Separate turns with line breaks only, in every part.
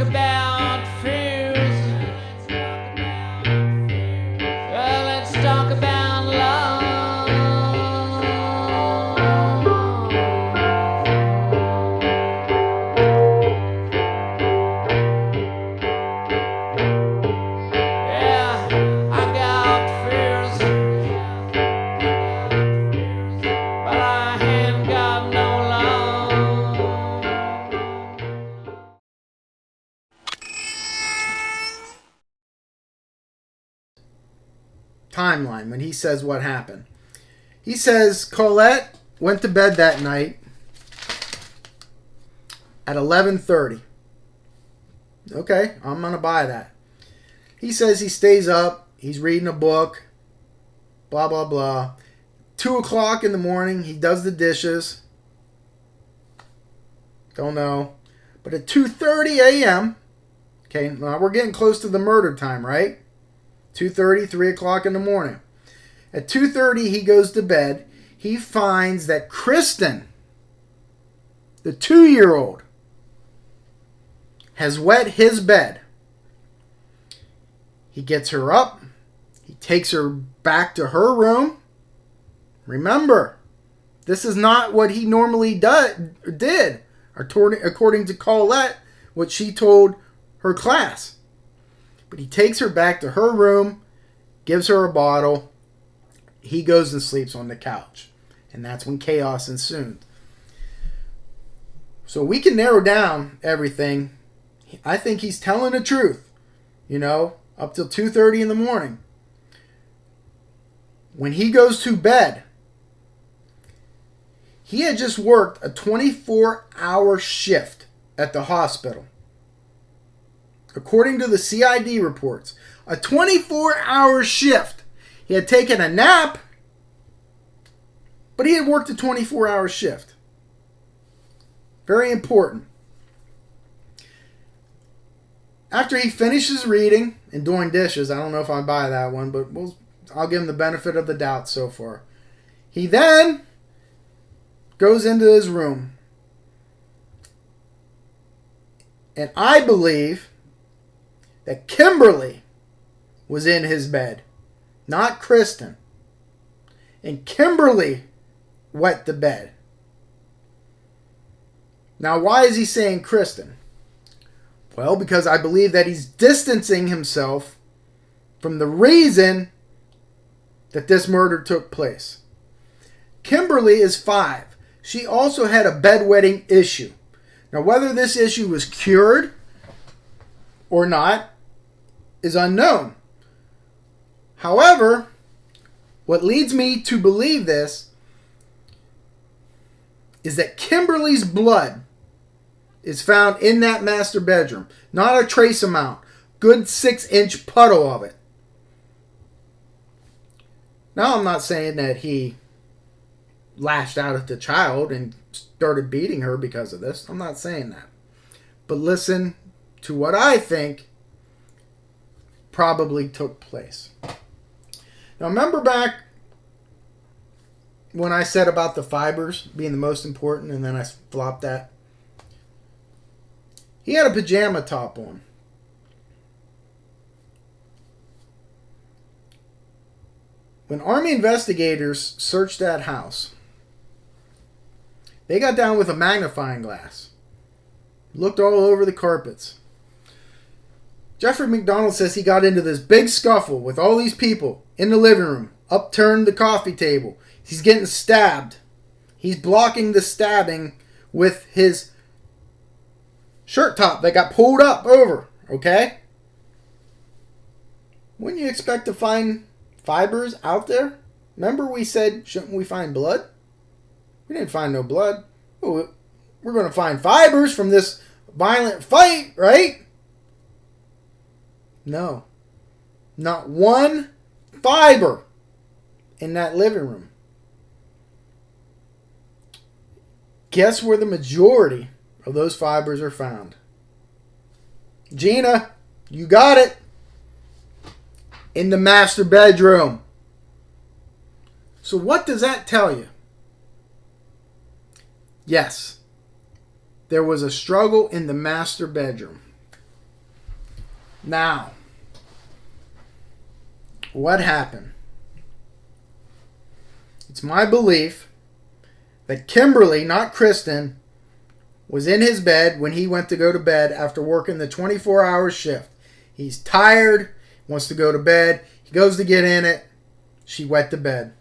about fears. Let's talk about love. Yeah, I got fears, but I ain't got no love.
Timeline when he says what happened. He says Colette went to bed that night at 11:30. Okay, I'm going to buy that. He says he stays up, he's reading a book, blah, blah, blah. 2 o'clock in the morning, he does the dishes. Don't know. But at 2:30 a.m., okay, now we're getting close to the murder time, right? 2:30, 3 o'clock in the morning. At 2:30, he goes to bed. He finds that Kristen, the 2-year-old, has wet his bed. He gets her up. He takes her back to her room. Remember, this is not what he normally did, according to Colette, what she told her class. But he takes her back to her room, gives her a bottle. He goes and sleeps on the couch. And that's when chaos ensued. So we can narrow down everything. I think he's telling the truth. You know, up till 2:30 in the morning. When he goes to bed, he had just worked a 24-hour shift at the hospital. According to the CID reports, a 24-hour shift. He had taken a nap, but he had worked a 24-hour shift. Very important. After he finishes reading and doing dishes, I don't know if I buy that one, but I'll give him the benefit of the doubt so far. He then goes into his room. And I believe that Kimberly was in his bed, not Kristen. And Kimberly wet the bed. Now, why is he saying Kristen? Well, because I believe that he's distancing himself from the reason that this murder took place. Kimberly is 5. She also had a bedwetting issue. Now, whether this issue was cured or not is unknown. However, what leads me to believe this is that Kimberly's blood is found in that master bedroom. Not a trace amount. Good 6-inch puddle of it. Now, I'm not saying that he lashed out at the child and started beating her because of this. I'm not saying that. But listen to what I think probably took place. Now, remember back when I said about the fibers being the most important, and then I flopped that? He had a pajama top on. When Army investigators searched that house, they got down with a magnifying glass. Looked all over the carpets. Jeffrey MacDonald says he got into this big scuffle with all these people in the living room. Upturned the coffee table. He's getting stabbed. He's blocking the stabbing with his shirt top that got pulled up over. Okay? Wouldn't you expect to find fibers out there? Remember we said, shouldn't we find blood? We didn't find no blood. We're going to find fibers from this violent fight, right? No. Not one fiber in that living room. Guess where the majority of those fibers are found? Gina, you got it. In the master bedroom. So what does that tell you? Yes, there was a struggle in the master bedroom. Now, what happened? It's my belief that Kimberly, not Kristen, was in his bed when he went to go to bed after working the 24-hour shift. He's tired, wants to go to bed. He goes to get in it. She wet the bed.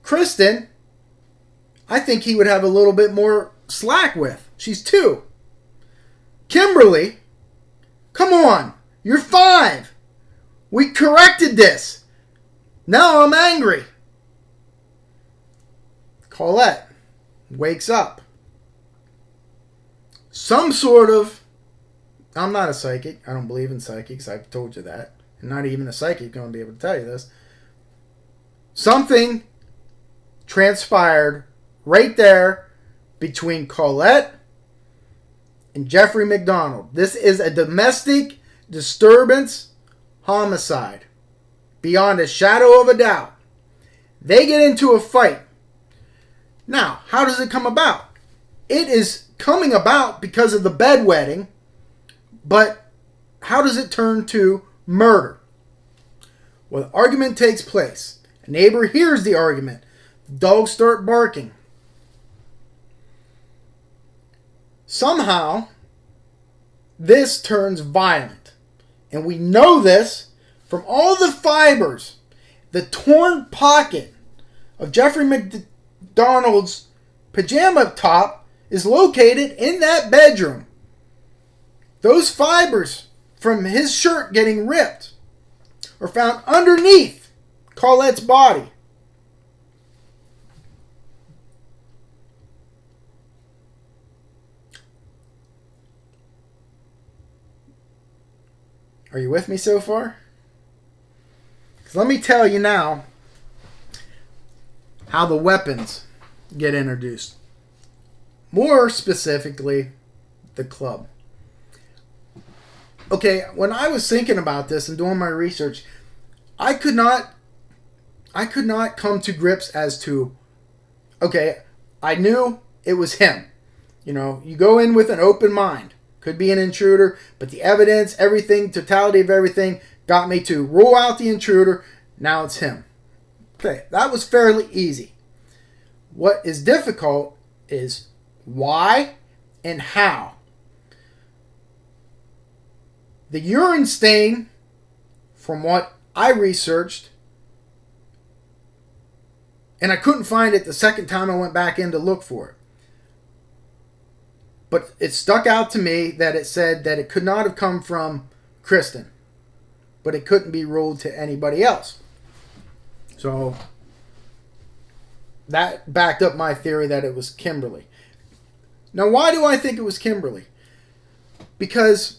Kristen, I think he would have a little bit more slack with. She's 2. Kimberly, come on. You're 5. We corrected this. Now I'm angry. Colette wakes up. Some sort of... I'm not a psychic. I don't believe in psychics. I've told you that. And not even a psychic is going to be able to tell you this. Something transpired right there between Colette and Jeffrey MacDonald. This is a domestic disturbance homicide. Beyond a shadow of a doubt. They get into a fight. Now, how does it come about? It is coming about because of the bedwetting, but how does it turn to murder? Well, the argument takes place. A neighbor hears the argument. The dogs start barking. Somehow, this turns violent. And we know this from all the fibers. The torn pocket of Jeffrey MacDonald's pajama top is located in that bedroom. Those fibers from his shirt getting ripped are found underneath Colette's body. Are you with me so far? 'Cause let me tell you now how the weapons get introduced. More specifically, the club. Okay, when I was thinking about this and doing my research, I could not come to grips as to, okay, I knew it was him. You know, you go in with an open mind. Could be an intruder, but the evidence, everything, totality of everything got me to rule out the intruder. Now it's him. Okay, that was fairly easy. What is difficult is why and how. The urine stain, from what I researched, and I couldn't find it the second time I went back in to look for it. But it stuck out to me that it said that it could not have come from Kristen. But it couldn't be ruled to anybody else. So that backed up my theory that it was Kimberly. Now, why do I think it was Kimberly? Because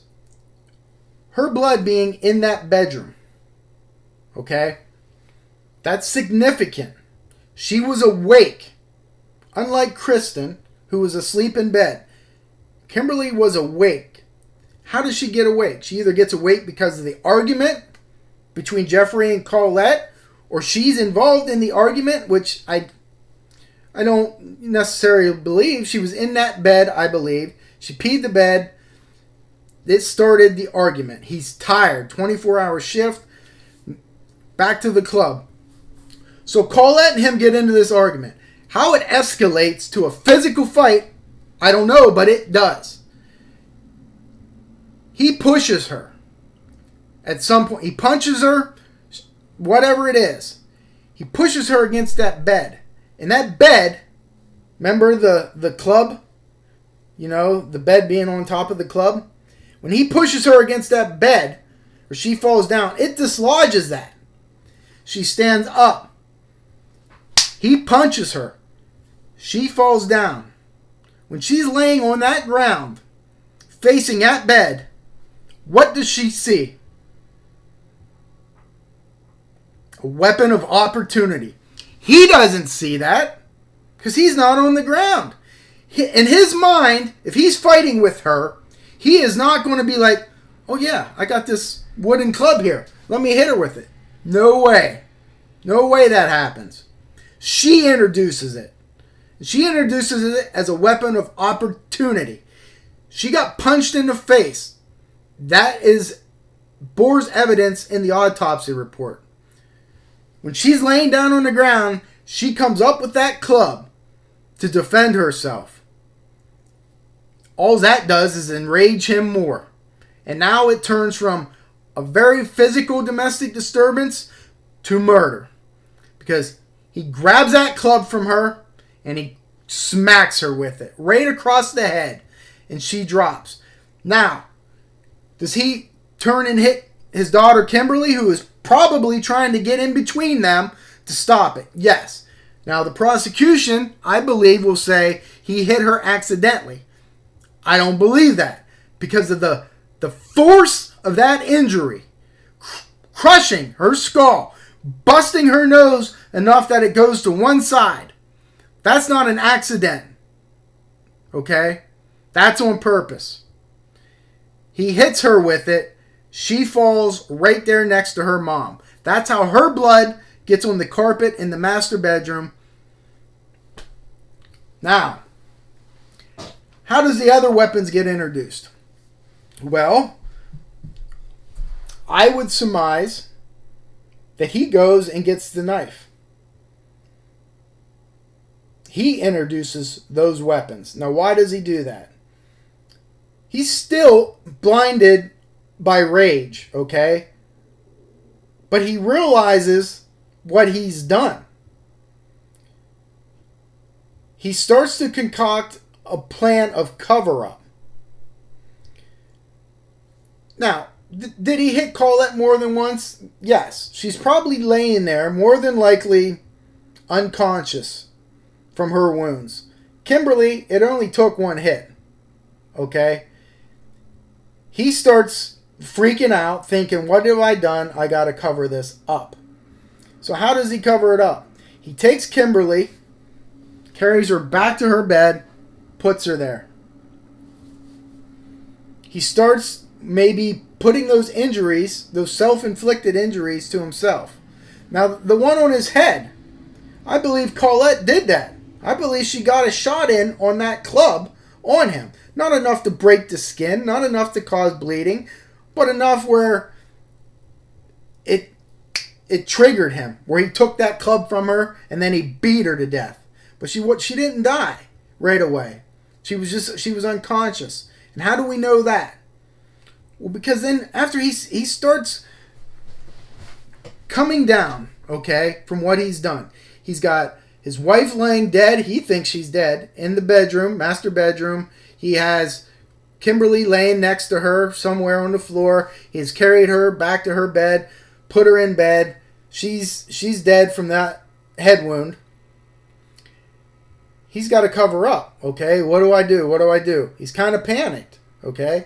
her blood being in that bedroom, okay, that's significant. She was awake. Unlike Kristen, who was asleep in bed. Kimberly was awake. How does she get awake? She either gets awake because of the argument between Jeffrey and Colette, or she's involved in the argument, which I don't necessarily believe. She was in that bed, I believe. She peed the bed. It started the argument. He's tired. 24-hour shift. Back to the club. So Colette and him get into this argument. How it escalates to a physical fight, I don't know, but it does. He pushes her. At some point, he punches her, whatever it is. He pushes her against that bed. And that bed, remember the club? You know, the bed being on top of the club? When he pushes her against that bed, or she falls down, it dislodges that. She stands up. He punches her. She falls down. When she's laying on that ground, facing that bed, what does she see? A weapon of opportunity. He doesn't see that because he's not on the ground. In his mind, if he's fighting with her, he is not going to be like, oh yeah, I got this wooden club here. Let me hit her with it. No way. No way that happens. She introduces it. She introduces it as a weapon of opportunity. She got punched in the face. That is bores evidence in the autopsy report. When she's laying down on the ground, she comes up with that club to defend herself. All that does is enrage him more. And now it turns from a very physical domestic disturbance to murder. Because he grabs that club from her and he smacks her with it right across the head. And she drops. Now, does he turn and hit his daughter Kimberly, who is probably trying to get in between them to stop it? Yes. Now, the prosecution, I believe, will say he hit her accidentally. I don't believe that. Because of the force of that injury, crushing her skull, busting her nose enough that it goes to one side. That's not an accident. Okay? That's on purpose. He hits her with it. She falls right there next to her mom. That's how her blood gets on the carpet in the master bedroom. Now, how does the other weapons get introduced? Well, I would surmise that he goes and gets the knife. He introduces those weapons. Now, why does he do that? He's still blinded by rage, okay? But he realizes what he's done. He starts to concoct a plan of cover-up. Now, did he hit Colette more than once? Yes. She's probably laying there, more than likely unconscious from her wounds. Kimberly, it only took one hit. Okay? He starts freaking out, thinking, what have I done? I got to cover this up. So how does he cover it up? He takes Kimberly, carries her back to her bed, puts her there. He starts maybe putting those injuries, those self-inflicted injuries, to himself. Now, the one on his head, I believe Colette did that. I believe she got a shot in on that club on him. Not enough to break the skin, not enough to cause bleeding, but enough where it triggered him, where he took that club from her and then he beat her to death. But she didn't die right away. She was unconscious. And how do we know that? Well, because then after he starts coming down, okay, from what he's done. He's got his wife laying dead. He thinks she's dead in the bedroom, master bedroom. He has Kimberly laying next to her somewhere on the floor. He's carried her back to her bed, put her in bed. She's dead from that head wound. He's got to cover up, okay? What do I do? What do I do? He's kind of panicked, okay?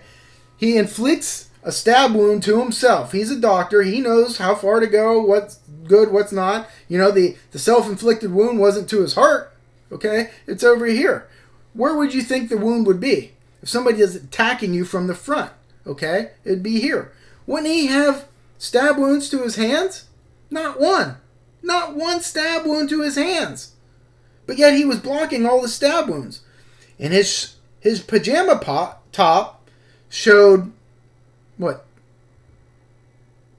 He inflicts a stab wound to himself. He's a doctor. He knows how far to go, what's good, what's not. You know, the self-inflicted wound wasn't to his heart, okay? It's over here. Where would you think the wound would be? If somebody is attacking you from the front, okay? It'd be here. Wouldn't he have stab wounds to his hands? Not one. Not one stab wound to his hands. But yet he was blocking all the stab wounds. And his pajama top showed, what,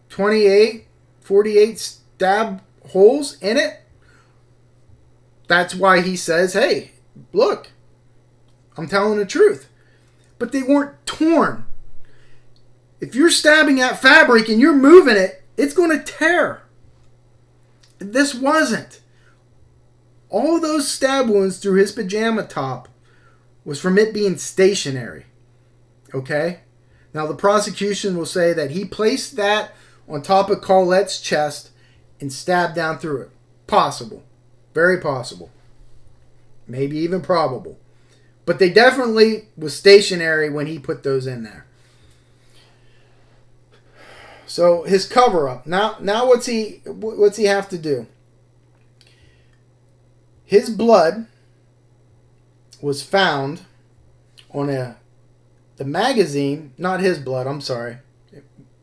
28, 48 stab holes in it? That's why he says, hey, look, I'm telling the truth. But they weren't torn. If you're stabbing at fabric and you're moving it, it's going to tear. This wasn't. All those stab wounds through his pajama top was from it being stationary. Okay? Now the prosecution will say that he placed that on top of Colette's chest and stabbed down through it. Possible. Very possible. Maybe even probable. But they definitely was stationary when he put those in there. So his cover-up. Now what's he have to do? His blood was found on the magazine, not his blood, I'm sorry.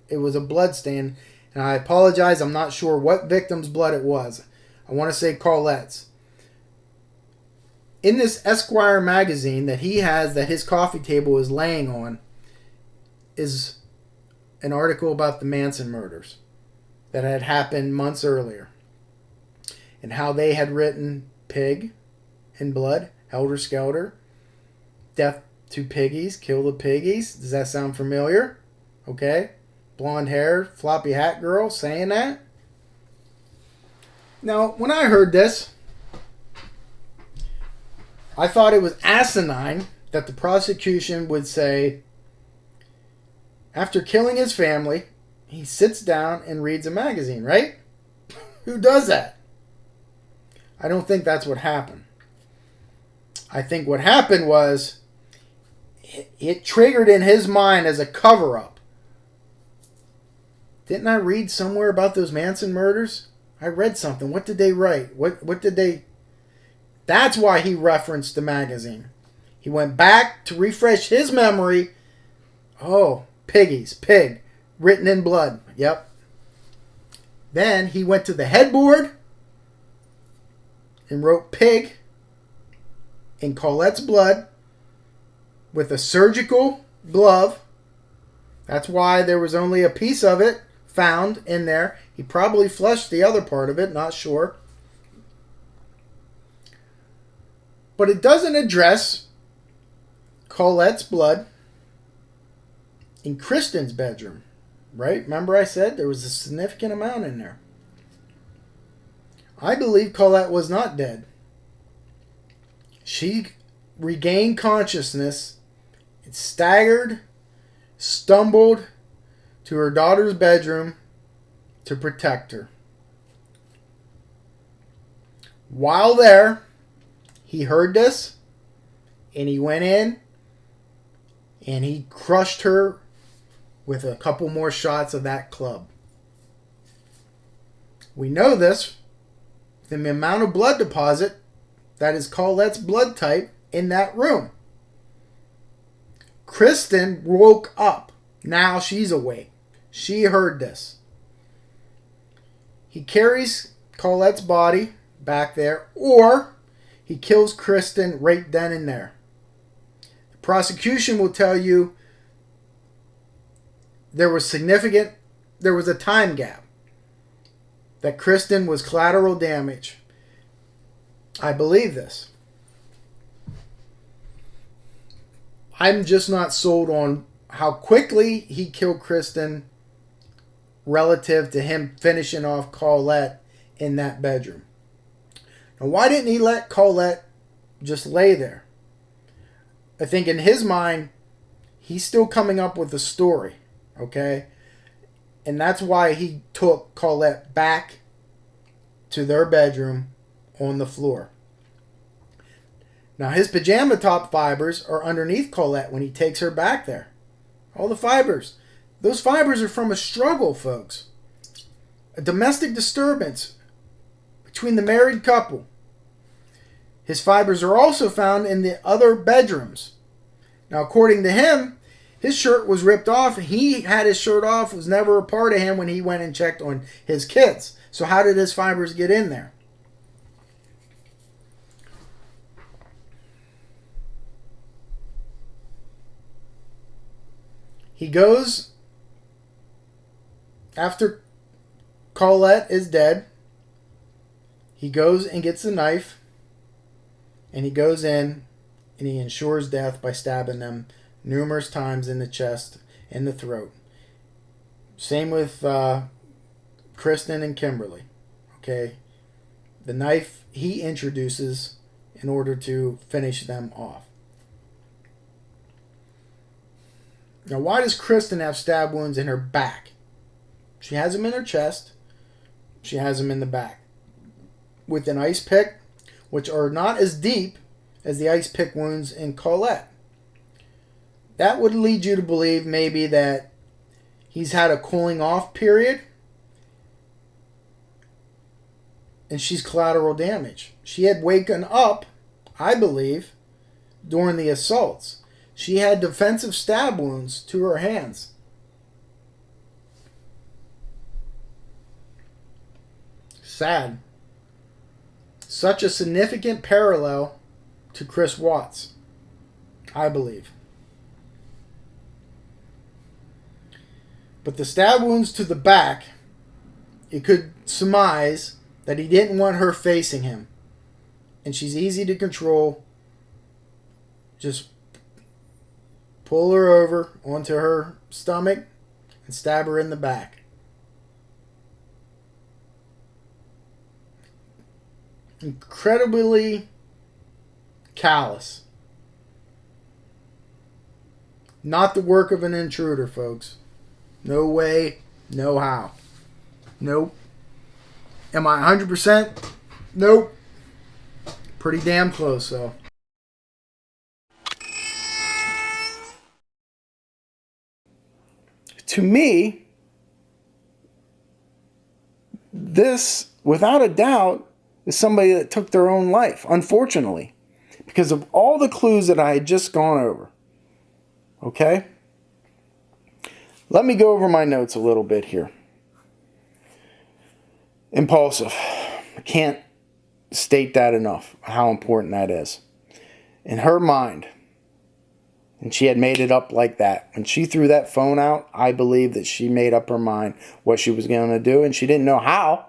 It was a blood stain, and I apologize, I'm not sure what victim's blood it was. I want to say Colette's. In this Esquire magazine that he has, that his coffee table is laying on, is an article about the Manson murders that had happened months earlier and how they had written pig in blood, helter skelter, death to piggies, kill the piggies. Does that sound familiar? Okay. Blonde hair, floppy hat girl saying that. Now, when I heard this, I thought it was asinine that the prosecution would say, after killing his family, he sits down and reads a magazine, right? Who does that? I don't think that's what happened. I think what happened was it triggered in his mind as a cover-up. Didn't I read somewhere about those Manson murders? I read something. What did they write? What did they... That's why he referenced the magazine. He went back to refresh his memory. Oh, piggies, pig, written in blood. Yep. Then he went to the headboard and wrote pig in Colette's blood with a surgical glove. That's why there was only a piece of it found in there. He probably flushed the other part of it, not sure. But it doesn't address Colette's blood in Kristen's bedroom, right? Remember I said there was a significant amount in there. I believe Colette was not dead. She regained consciousness and staggered, stumbled to her daughter's bedroom to protect her. While there, he heard this and he went in and he crushed her with a couple more shots of that club. We know this from the amount of blood deposit that is Colette's blood type in that room. Kristen woke up. Now she's awake. She heard this. He carries Colette's body back there, or he kills Kristen right then and there. The prosecution will tell you there was a time gap, that Kristen was collateral damage. I believe this. I'm just not sold on how quickly he killed Kristen relative to him finishing off Colette in that bedroom. Now, why didn't he let Colette just lay there? I think in his mind, he's still coming up with a story, okay? And that's why he took Colette back to their bedroom on the floor. Now, his pajama top fibers are underneath Colette when he takes her back there. All the fibers. Those fibers are from a struggle, folks. A domestic disturbance between the married couple. His fibers are also found in the other bedrooms. Now, according to him, his shirt was ripped off. He had his shirt off. It was never a part of him when he went and checked on his kids. So how did his fibers get in there? He goes, after Colette is dead, he goes and gets a knife, and he goes in and he ensures death by stabbing them numerous times in the chest and the throat. Same with Kristen and Kimberly. Okay, the knife he introduces in order to finish them off. Now, why does Kristen have stab wounds in her back? She has them in her chest. She has them in the back. With an ice pick, which are not as deep as the ice pick wounds in Colette. That would lead you to believe maybe that he's had a cooling off period and she's collateral damage. She had waken up, I believe, during the assaults. She had defensive stab wounds to her hands. Sad. Such a significant parallel to Chris Watts, I believe. But the stab wounds to the back, it could surmise that he didn't want her facing him. And she's easy to control. Just pull her over onto her stomach and stab her in the back. Incredibly callous. Not the work of an intruder, folks. No way, no how. Nope. Am I 100%? Nope. Pretty damn close, though. To me, this, without a doubt, is somebody that took their own life, unfortunately, because of all the clues that I had just gone over. Okay? Let me go over my notes a little bit here. Impulsive. I can't state that enough, how important that is. In her mind, and she had made it up like that. When she threw that phone out, I believe that she made up her mind what she was going to do, and she didn't know how.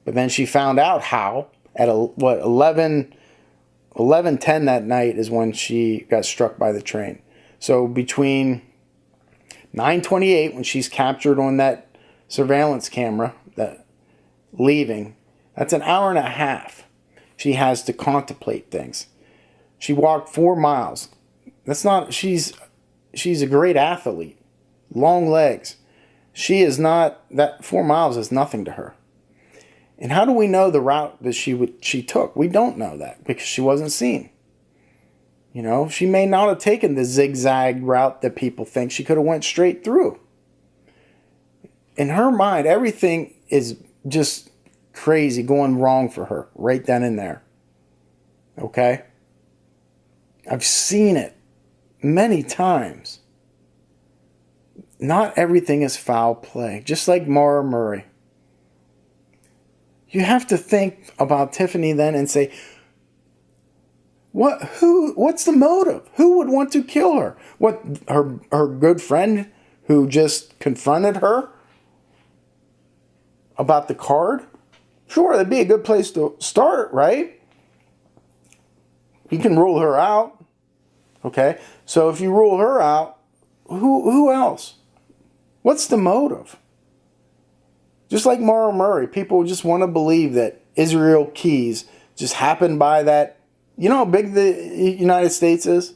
But then she found out how at 11:10 that night is when she got struck by the train. So between 9:28, when she's captured on that surveillance camera, that leaving, that's an hour and a half she has to contemplate things. She walked 4 miles. That's not, she's a great athlete. Long legs. She is not, that 4 miles is nothing to her. And how do we know the route that she took? We don't know that because she wasn't seen. You know, she may not have taken the zigzag route that people think. She could have went straight through. In her mind, everything is just crazy, going wrong for her right then and there. Okay? I've seen it many times. Not everything is foul play. Just like Maura Murray. You have to think about Tiffany then and say, what's the motive? Who would want to kill her? What, her good friend who just confronted her about the card? Sure, that'd be a good place to start, right? You can rule her out. Okay, so if you rule her out, who else? What's the motive? Just like Maura Murray, people just want to believe that Israel Keys just happened by that. You know how big the United States is?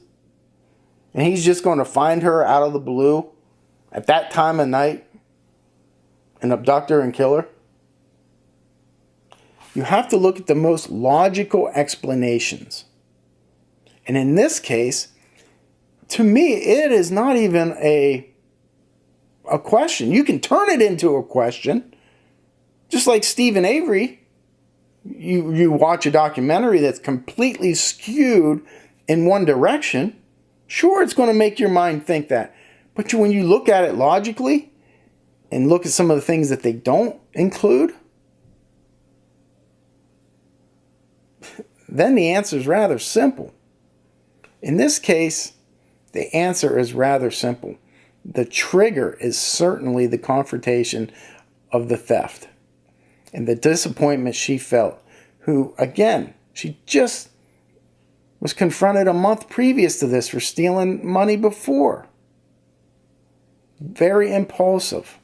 And he's just going to find her out of the blue at that time of night and abduct her and kill her? You have to look at the most logical explanations. And in this case, to me, it is not even a question. You can turn it into a question. Just like Stephen Avery, you watch a documentary that's completely skewed in one direction. Sure, it's going to make your mind think that. But when you look at it logically and look at some of the things that they don't include, then the answer is rather simple. In this case, the answer is rather simple. The trigger is certainly the confrontation of the theft and the disappointment she felt, who, again, she just was confronted a month previous to this for stealing money before. Very impulsive.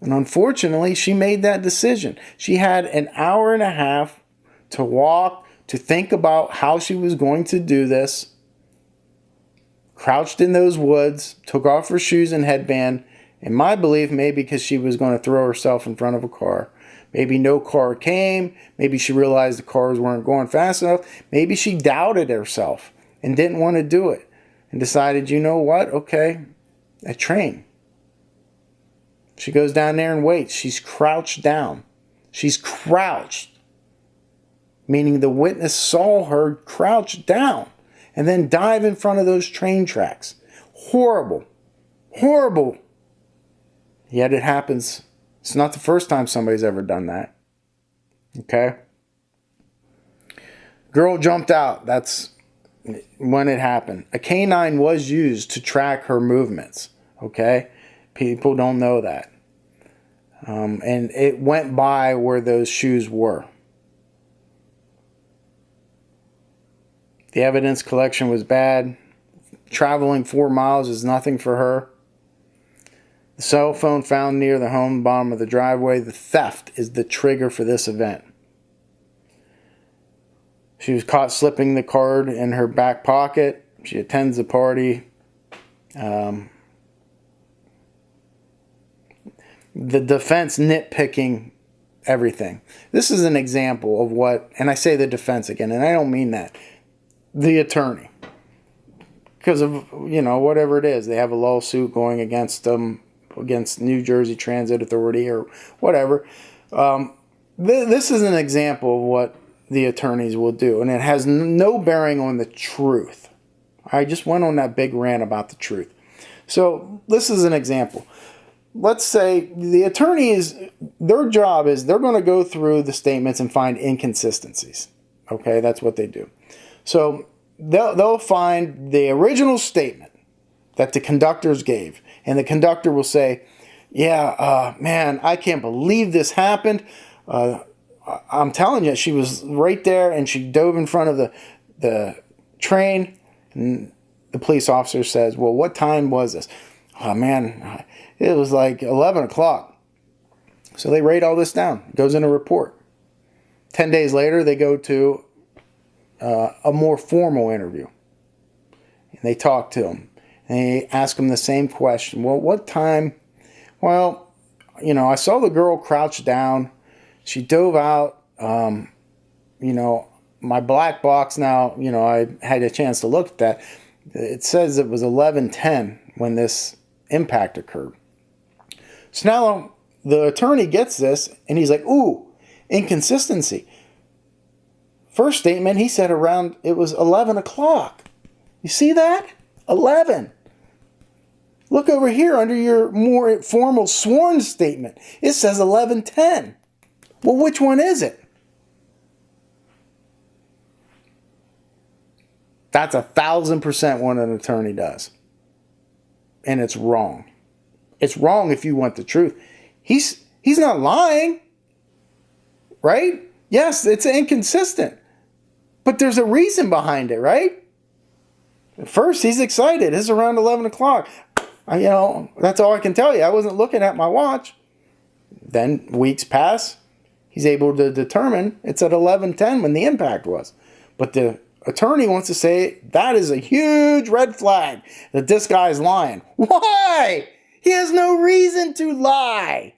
And unfortunately, she made that decision. She had an hour and a half to walk, to think about how she was going to do this. Crouched in those woods, took off her shoes and headband. In my belief, maybe because she was going to throw herself in front of a car. Maybe no car came. Maybe she realized the cars weren't going fast enough. Maybe she doubted herself and didn't want to do it. And decided, you know what? Okay, a train. She goes down there and waits. She's crouched down. She's crouched. Meaning the witness saw her crouch down and then dive in front of those train tracks. Horrible. Horrible. Yet it happens. It's not the first time somebody's ever done that. Okay? Girl jumped out. That's when it happened. A canine was used to track her movements. Okay? People don't know that. And it went by where those shoes were. The evidence collection was bad. Traveling 4 miles is nothing for her. The cell phone found near the home, bottom of the driveway. The theft is the trigger for this event. She was caught slipping the card in her back pocket. She attends the party. The defense nitpicking everything. This is an example of what, and I say the defense again, and I don't mean that. The attorney. Because of, whatever it is. They have a lawsuit going against them, against New Jersey Transit Authority or whatever. This is an example of what the attorneys will do, and it has no bearing on the truth. I just went on that big rant about the truth. So this is an example. Let's say the attorneys, their job is they're going to go through the statements and find inconsistencies. Okay, that's what they do. So they'll find the original statement that the conductors gave, and the conductor will say, man, I can't believe this happened. I'm telling you, she was right there, and she dove in front of the train, and the police officer says, well, what time was this? Oh, man, it was like 11 o'clock. So they write all this down. It goes in a report. 10 days later, they go to a more formal interview. And they talk to him. And they ask him the same question. Well, what time? Well, I saw the girl crouch down. She dove out. My black box now, I had a chance to look at that. It says it was 11:10 when this impact occurred. So now the attorney gets this, and he's like, ooh, inconsistency. First statement, he said it was 11 o'clock. You see that? 11. Look over here under your more formal sworn statement. It says 11:10. Well, which one is it? That's 1,000% what an attorney does. And it's wrong. It's wrong if you want the truth. He's not lying. Right? Yes, it's inconsistent. But there's a reason behind it, right? At first, he's excited. It's around 11 o'clock. That's all I can tell you. I wasn't looking at my watch. Then weeks pass. He's able to determine it's at 11:10 when the impact was. But the attorney wants to say that is a huge red flag that this guy's lying. Why? He has no reason to lie.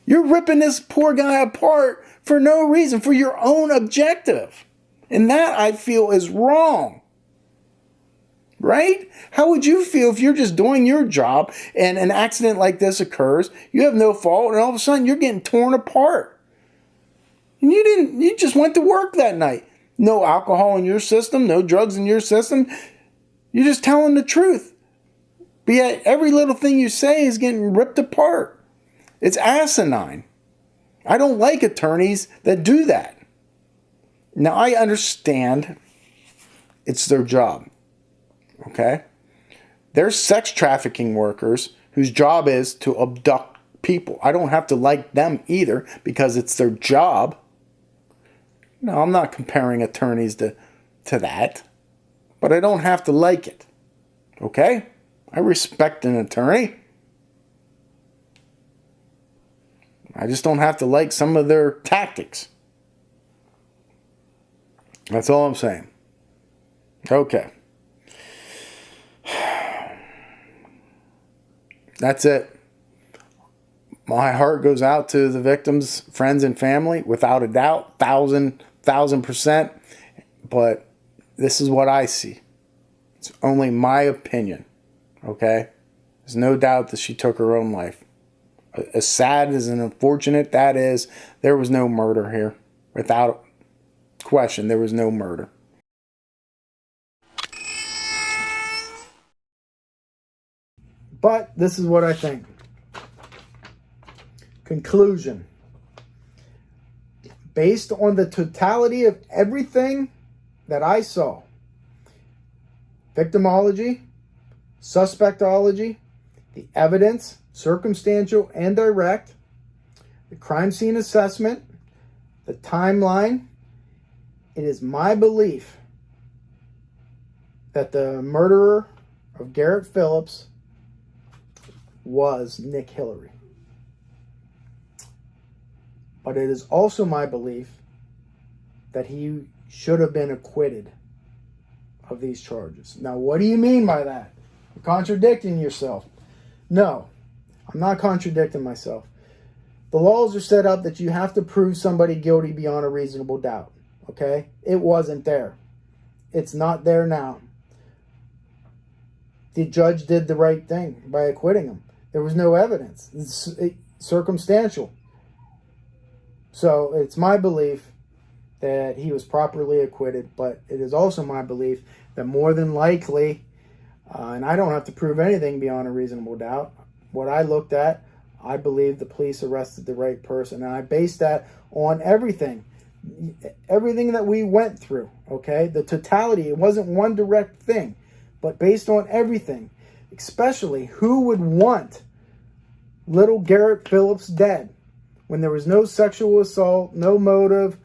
You're ripping this poor guy apart for no reason, for your own objective. And that, I feel, is wrong. Right? How would you feel if you're just doing your job and an accident like this occurs, you have no fault, and all of a sudden you're getting torn apart? And you just went to work that night. No alcohol in your system, no drugs in your system. You're just telling the truth. But yet every little thing you say is getting ripped apart. It's asinine. I don't like attorneys that do that. Now, I understand it's their job. Okay? There's sex trafficking workers whose job is to abduct people. I don't have to like them either because it's their job. No, I'm not comparing attorneys to that. But I don't have to like it. Okay? I respect an attorney. I just don't have to like some of their tactics. That's all I'm saying. Okay. That's it. My heart goes out to the victims' friends and family, without a doubt, 1,000%. But this is what I see. It's only my opinion. Okay? There's no doubt that she took her own life. As sad as and unfortunate that is, there was no murder here. Without question, there was no murder. But this is what I think. Conclusion. Based on the totality of everything that I saw, victimology, suspectology, the evidence, circumstantial and direct, the crime scene assessment, the timeline. It is my belief that the murderer of Garrett Phillips was Nick Hillary. But it is also my belief that he should have been acquitted of these charges. Now, what do you mean by that? You're contradicting yourself. No, I'm not contradicting myself. The laws are set up that you have to prove somebody guilty beyond a reasonable doubt. Okay? It wasn't there. It's not there now. The judge did the right thing by acquitting him. There was no evidence. It's circumstantial. So it's my belief that he was properly acquitted, but it is also my belief that more than likely, and I don't have to prove anything beyond a reasonable doubt, what I looked at, I believe the police arrested the right person, and I based that on everything that we went through, okay? The totality, it wasn't one direct thing, but based on everything, especially who would want little Garrett Phillips dead when there was no sexual assault, no motive.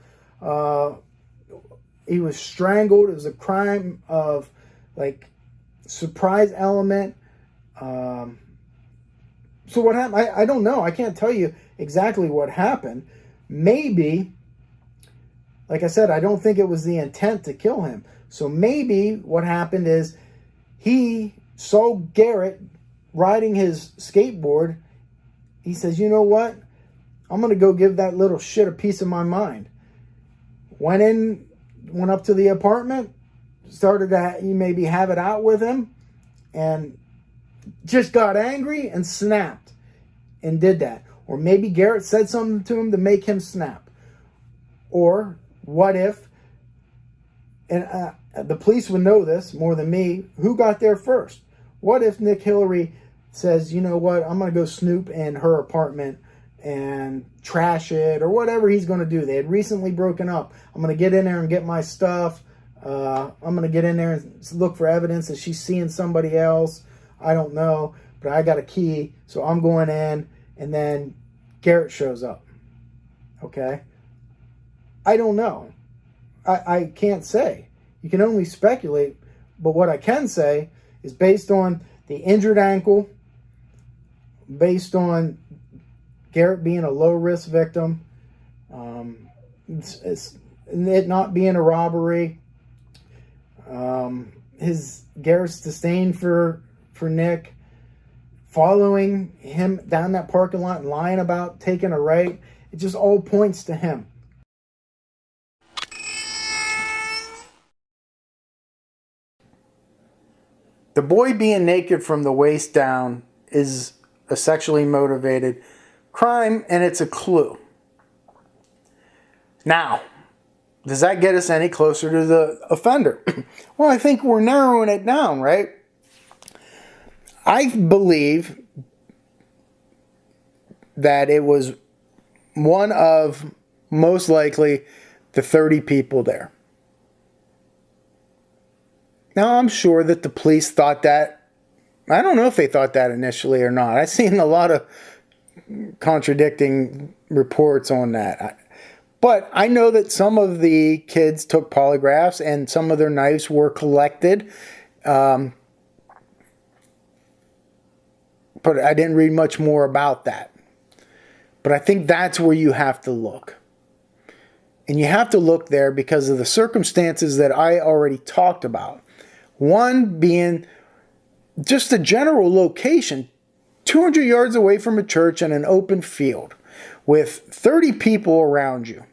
He was strangled. It was a crime of like surprise element. So what happened? I don't know. I can't tell you exactly what happened. Maybe, like I said, I don't think it was the intent to kill him. So maybe what happened is he saw Garrett riding his skateboard. He says, you know what? I'm going to go give that little shit a piece of my mind. Went up to the apartment, started to maybe have it out with him, and just got angry and snapped and did that. Or maybe Garrett said something to him to make him snap. Or what if, and the police would know this more than me, who got there first? What if Nick Hillary says, you know what, I'm going to go snoop in her apartment and trash it, or whatever he's going to do. They had recently broken up. I'm going to get in there and get my stuff. I'm going to get in there and look for evidence that she's seeing somebody else. I don't know, but I got a key, so I'm going in, and then Garrett shows up. Okay? I don't know. I can't say. You can only speculate, but what I can say is based on the injured ankle, based on Garrett being a low-risk victim, it not being a robbery, Garrett's disdain for Nick, following him down that parking lot and lying about taking a right, it just all points to him. The boy being naked from the waist down is a sexually motivated crime, and it's a clue. Now, does that get us any closer to the offender? Well, I think we're narrowing it down, right? I believe that it was one of, most likely, the 30 people there. Now, I'm sure that the police thought that. I don't know if they thought that initially or not. I've seen a lot of contradicting reports on that. But I know that some of the kids took polygraphs and some of their knives were collected. But I didn't read much more about that. But I think that's where you have to look. And you have to look there because of the circumstances that I already talked about. One being just a general location, 200 yards away from a church and an open field with 30 people around you.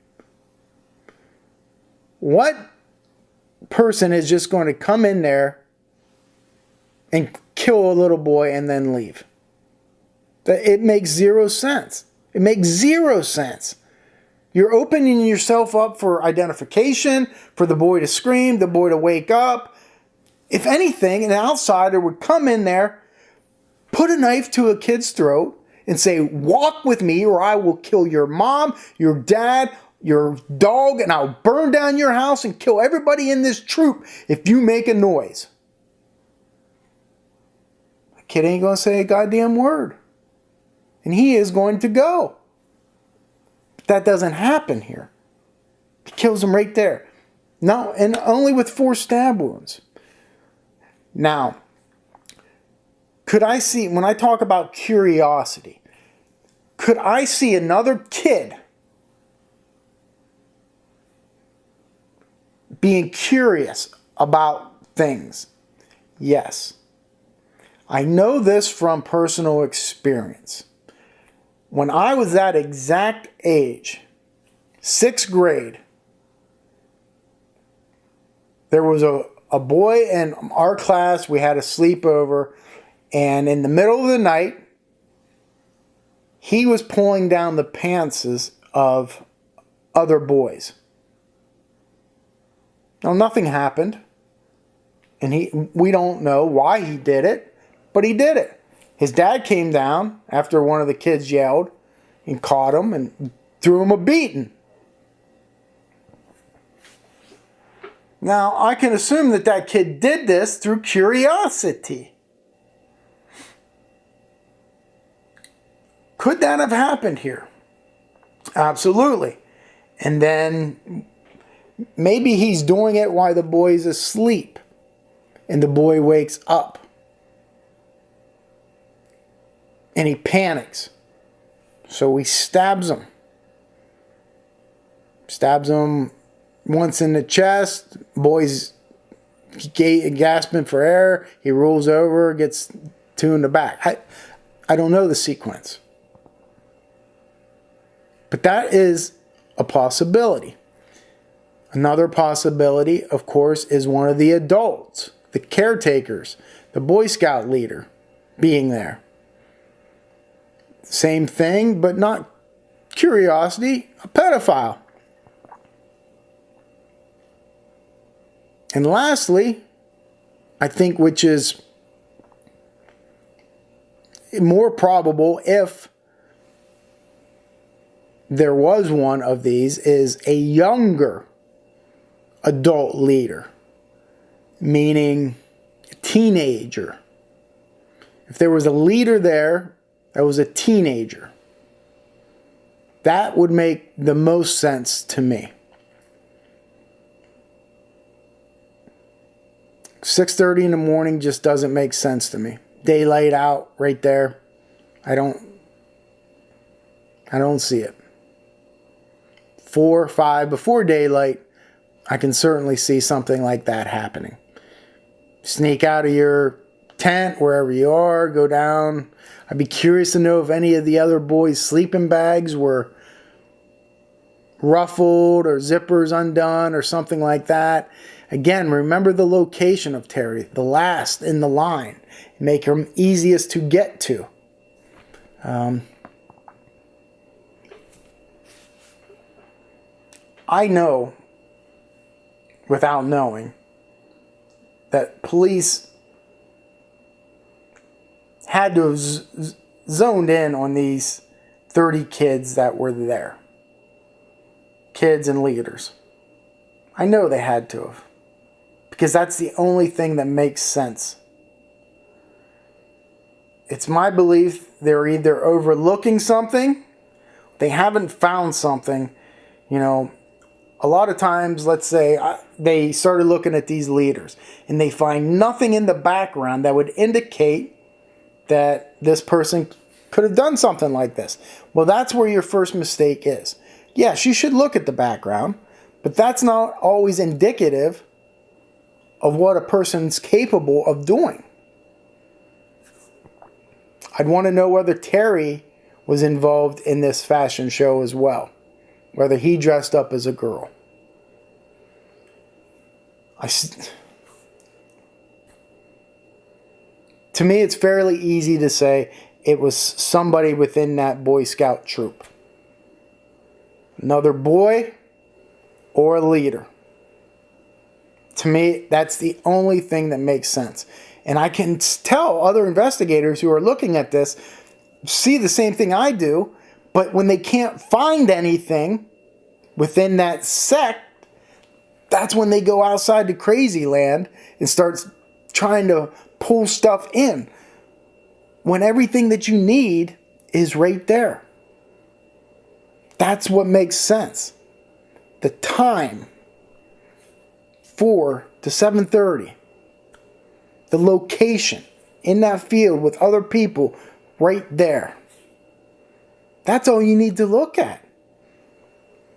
What person is just going to come in there and kill a little boy and then leave? It makes zero sense. It makes zero sense. You're opening yourself up for identification, for the boy to scream, the boy to wake up. If anything, an outsider would come in there, put a knife to a kid's throat, and say, walk with me or I will kill your mom, your dad, your dog, and I'll burn down your house and kill everybody in this troop if you make a noise. Kid ain't going to say a goddamn word. And he is going to go. But that doesn't happen here. He kills him right there. No, and only with 4 stab wounds. Now, could I see, when I talk about curiosity, could I see another kid being curious about things? Yes. I know this from personal experience. When I was that exact age, 6th grade, there was a boy in our class. We had a sleepover, and in the middle of the night, he was pulling down the pants of other boys. Now, nothing happened, and we don't know why he did it, but he did it. His dad came down after one of the kids yelled and caught him and threw him a beating. Now, I can assume that that kid did this through curiosity. Could that have happened here? Absolutely. And then maybe he's doing it while the boy's asleep and the boy wakes up and he panics. So he stabs him. Stabs him once in the chest. Boy's gasping for air. He rolls over, gets 2 in the back. I don't know the sequence. But that is a possibility. Another possibility, of course, is one of the adults, the caretakers, the Boy Scout leader being there. Same thing, but not curiosity, a pedophile. And lastly, I think, which is more probable if there was one of these, is a younger adult leader, meaning a teenager. If there was a leader there that was a teenager, that would make the most sense to me. 6:30 in the morning just doesn't make sense to me. Daylight out right there. I don't see it. 4 or 5 before daylight, I can certainly see something like that happening. Sneak out of your tent, wherever you are, go down. I'd be curious to know if any of the other boys' sleeping bags were ruffled or zippers undone or something like that. Again, remember the location of Terry, the last in the line. Make him easiest to get to. I know, without knowing, that police had to have zoned in on these 30 kids that were there. Kids and leaders. I know they had to have. Because that's the only thing that makes sense. It's my belief they're either overlooking something, they haven't found something. You know, a lot of times, let's say, they started looking at these leaders and they find nothing in the background that would indicate that this person could have done something like this. Well, that's where your first mistake is. Yes, you should look at the background, but that's not always indicative of what a person's capable of doing. I'd want to know whether Terry was involved in this fashion show as well. Whether he dressed up as a girl. To me, it's fairly easy to say it was somebody within that Boy Scout troop. Another boy or a leader. To me, that's the only thing that makes sense. And I can tell other investigators who are looking at this see the same thing I do, but when they can't find anything within that sect, that's when they go outside to crazy land and start trying to pull stuff in. when everything that you need is right there. That's what makes sense. The time, 4 to 7:30. The location in that field with other people right there. That's all you need to look at.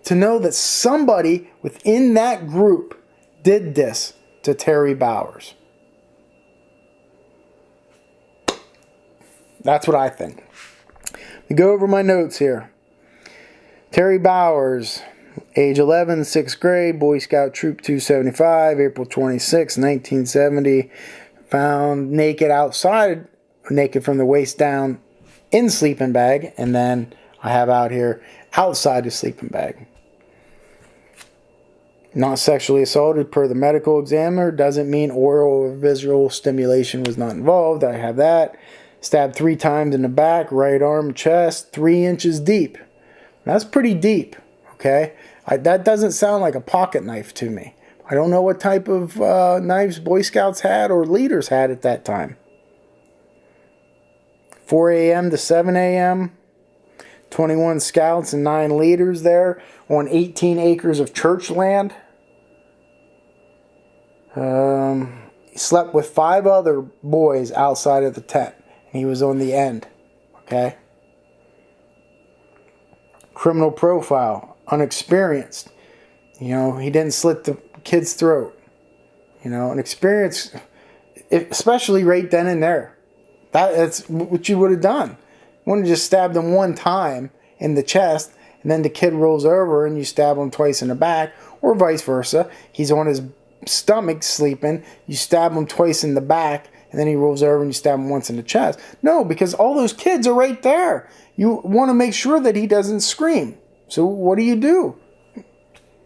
To know that somebody within that group did this to Terry Bowers. That's what I think. Let me go over my notes here. Terry Bowers, age 11, 6th grade, Boy Scout Troop 275, April 26, 1970. Found naked outside, naked from the waist down, in sleeping bag. And then I have out here, outside the sleeping bag. Not sexually assaulted per the medical examiner. Doesn't mean oral or visual stimulation was not involved. I have that. Stabbed 3 times in the back, right arm, chest, 3 inches deep. That's pretty deep, okay? That doesn't sound like a pocket knife to me. I don't know what type of knives Boy Scouts had or leaders had at that time. 4 a.m. to 7 a.m. 21 scouts and 9 leaders there on 18 acres of church land. He slept with 5 other boys outside of the tent. And he was on the end. Okay? Criminal profile. Unexperienced. You know, he didn't slit the kid's throat. You know, an experience, especially right then and there. That's what you would have done. You wouldn't have just stabbed him 1 time in the chest, and then the kid rolls over and you stab him twice in the back, or vice versa. He's on his stomach sleeping, you stab him twice in the back, and then he rolls over and you stab him once in the chest. No, because all those kids are right there. You want to make sure that he doesn't scream. So what do?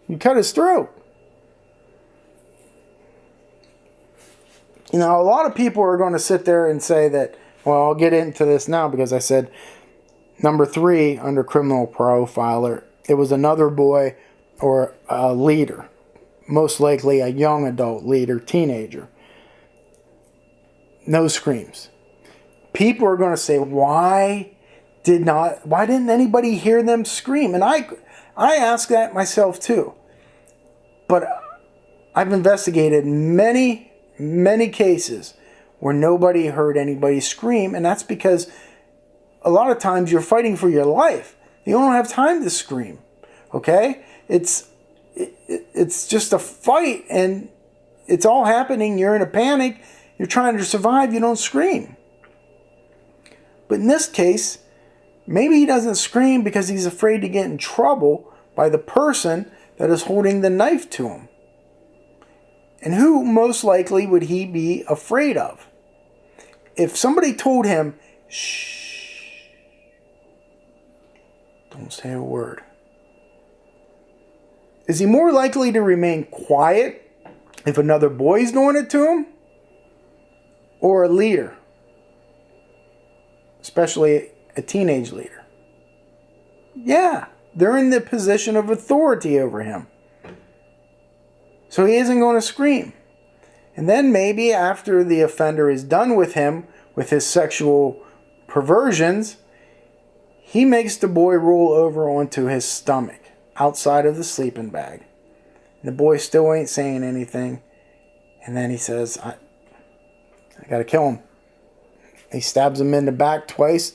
You cut his throat. You know, a lot of people are going to sit there and say that, well, I'll get into this now because I said number 3 under criminal profiler, it was another boy or a leader, most likely a young adult leader, teenager. No screams. People are going to say, why didn't anybody hear them scream? And I ask that myself too. But I've investigated many cases where nobody heard anybody scream, and that's because a lot of times you're fighting for your life. You don't have time to scream. Okay? It's just a fight, and it's all happening. You're in a panic. You're trying to survive. You don't scream. But in this case, maybe he doesn't scream because he's afraid to get in trouble by the person that is holding the knife to him. And who most likely would he be afraid of? If somebody told him, shh, don't say a word. Is he more likely to remain quiet if another boy's doing it to him? Or a leader? Especially a teenage leader. Yeah, they're in the position of authority over him. So he isn't going to scream. And then maybe after the offender is done with him, with his sexual perversions, he makes the boy roll over onto his stomach, outside of the sleeping bag. And the boy still ain't saying anything. And then he says, I got to kill him. He stabs him in the back twice.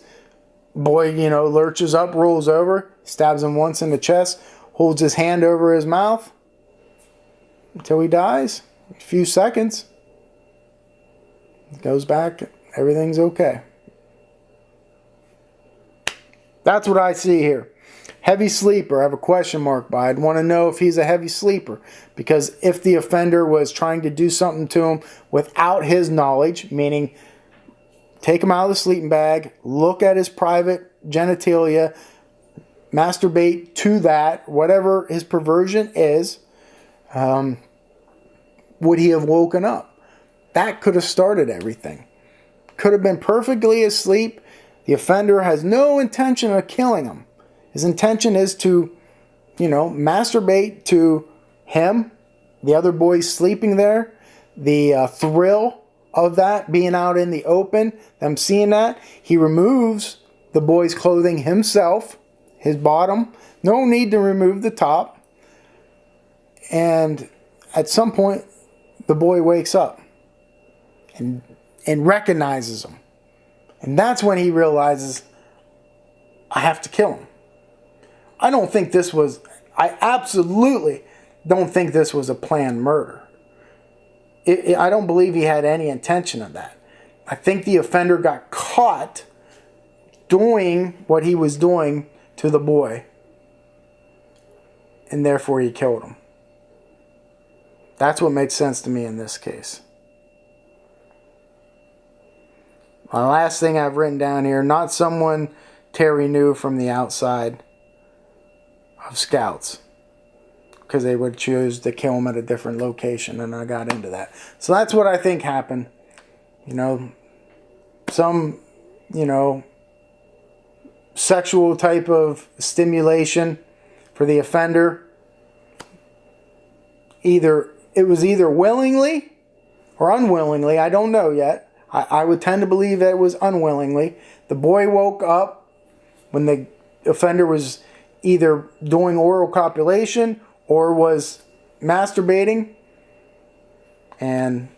Boy, lurches up, rolls over, stabs him once in the chest, holds his hand over his mouth until he dies. A few seconds. Goes back. Everything's okay. That's what I see here. Heavy sleeper. I have a question mark by it. I'd want to know if he's a heavy sleeper. Because if the offender was trying to do something to him without his knowledge, meaning take him out of the sleeping bag, look at his private genitalia, masturbate to that, whatever his perversion is, would he have woken up? That could have started everything. Could have been perfectly asleep. The offender has no intention of killing him. His intention is to, masturbate to him, the other boys sleeping there, the thrill of that being out in the open, them seeing that, he removes the boy's clothing himself, his bottom. No need to remove the top. And at some point, the boy wakes up and recognizes him. And that's when he realizes, I have to kill him. I absolutely don't think this was a planned murder. I don't believe he had any intention of that. I think the offender got caught doing what he was doing to the boy, and therefore he killed him. That's what makes sense to me in this case. My last thing I've written down here, not someone Terry knew from the outside of Scouts, because they would choose to kill him at a different location, and I got into that. So that's what I think happened. Some, sexual type of stimulation for the offender. It was either willingly or unwillingly. I don't know yet. I would tend to believe that it was unwillingly. The boy woke up when the offender was either doing oral copulation or was masturbating, and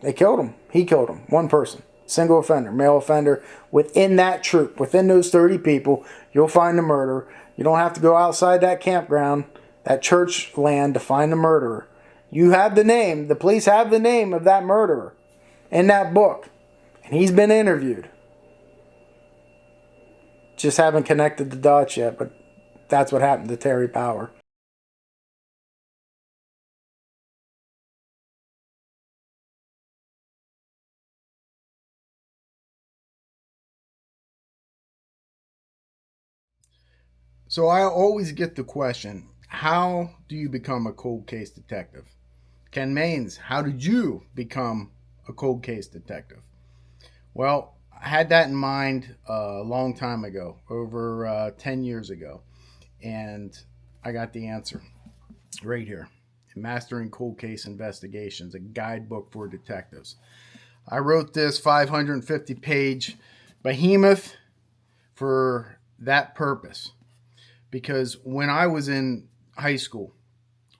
they killed him. He killed him. One person. Single offender, male offender. Within that troop, within those 30 people, you'll find the murderer. You don't have to go outside that campground, that church land, to find the murderer. You have the name. The police have the name of that murderer in that book. And he's been interviewed. Just haven't connected the dots yet, but that's what happened to Terry Power. So I always get the question, how do you become a cold case detective? Ken Maines, how did you become a cold case detective? Well, I had that in mind a long time ago, over 10 years ago. And I got the answer right here. Mastering Cold Case Investigations, a guidebook for detectives. I wrote this 550-page behemoth for that purpose. Because when I was in high school,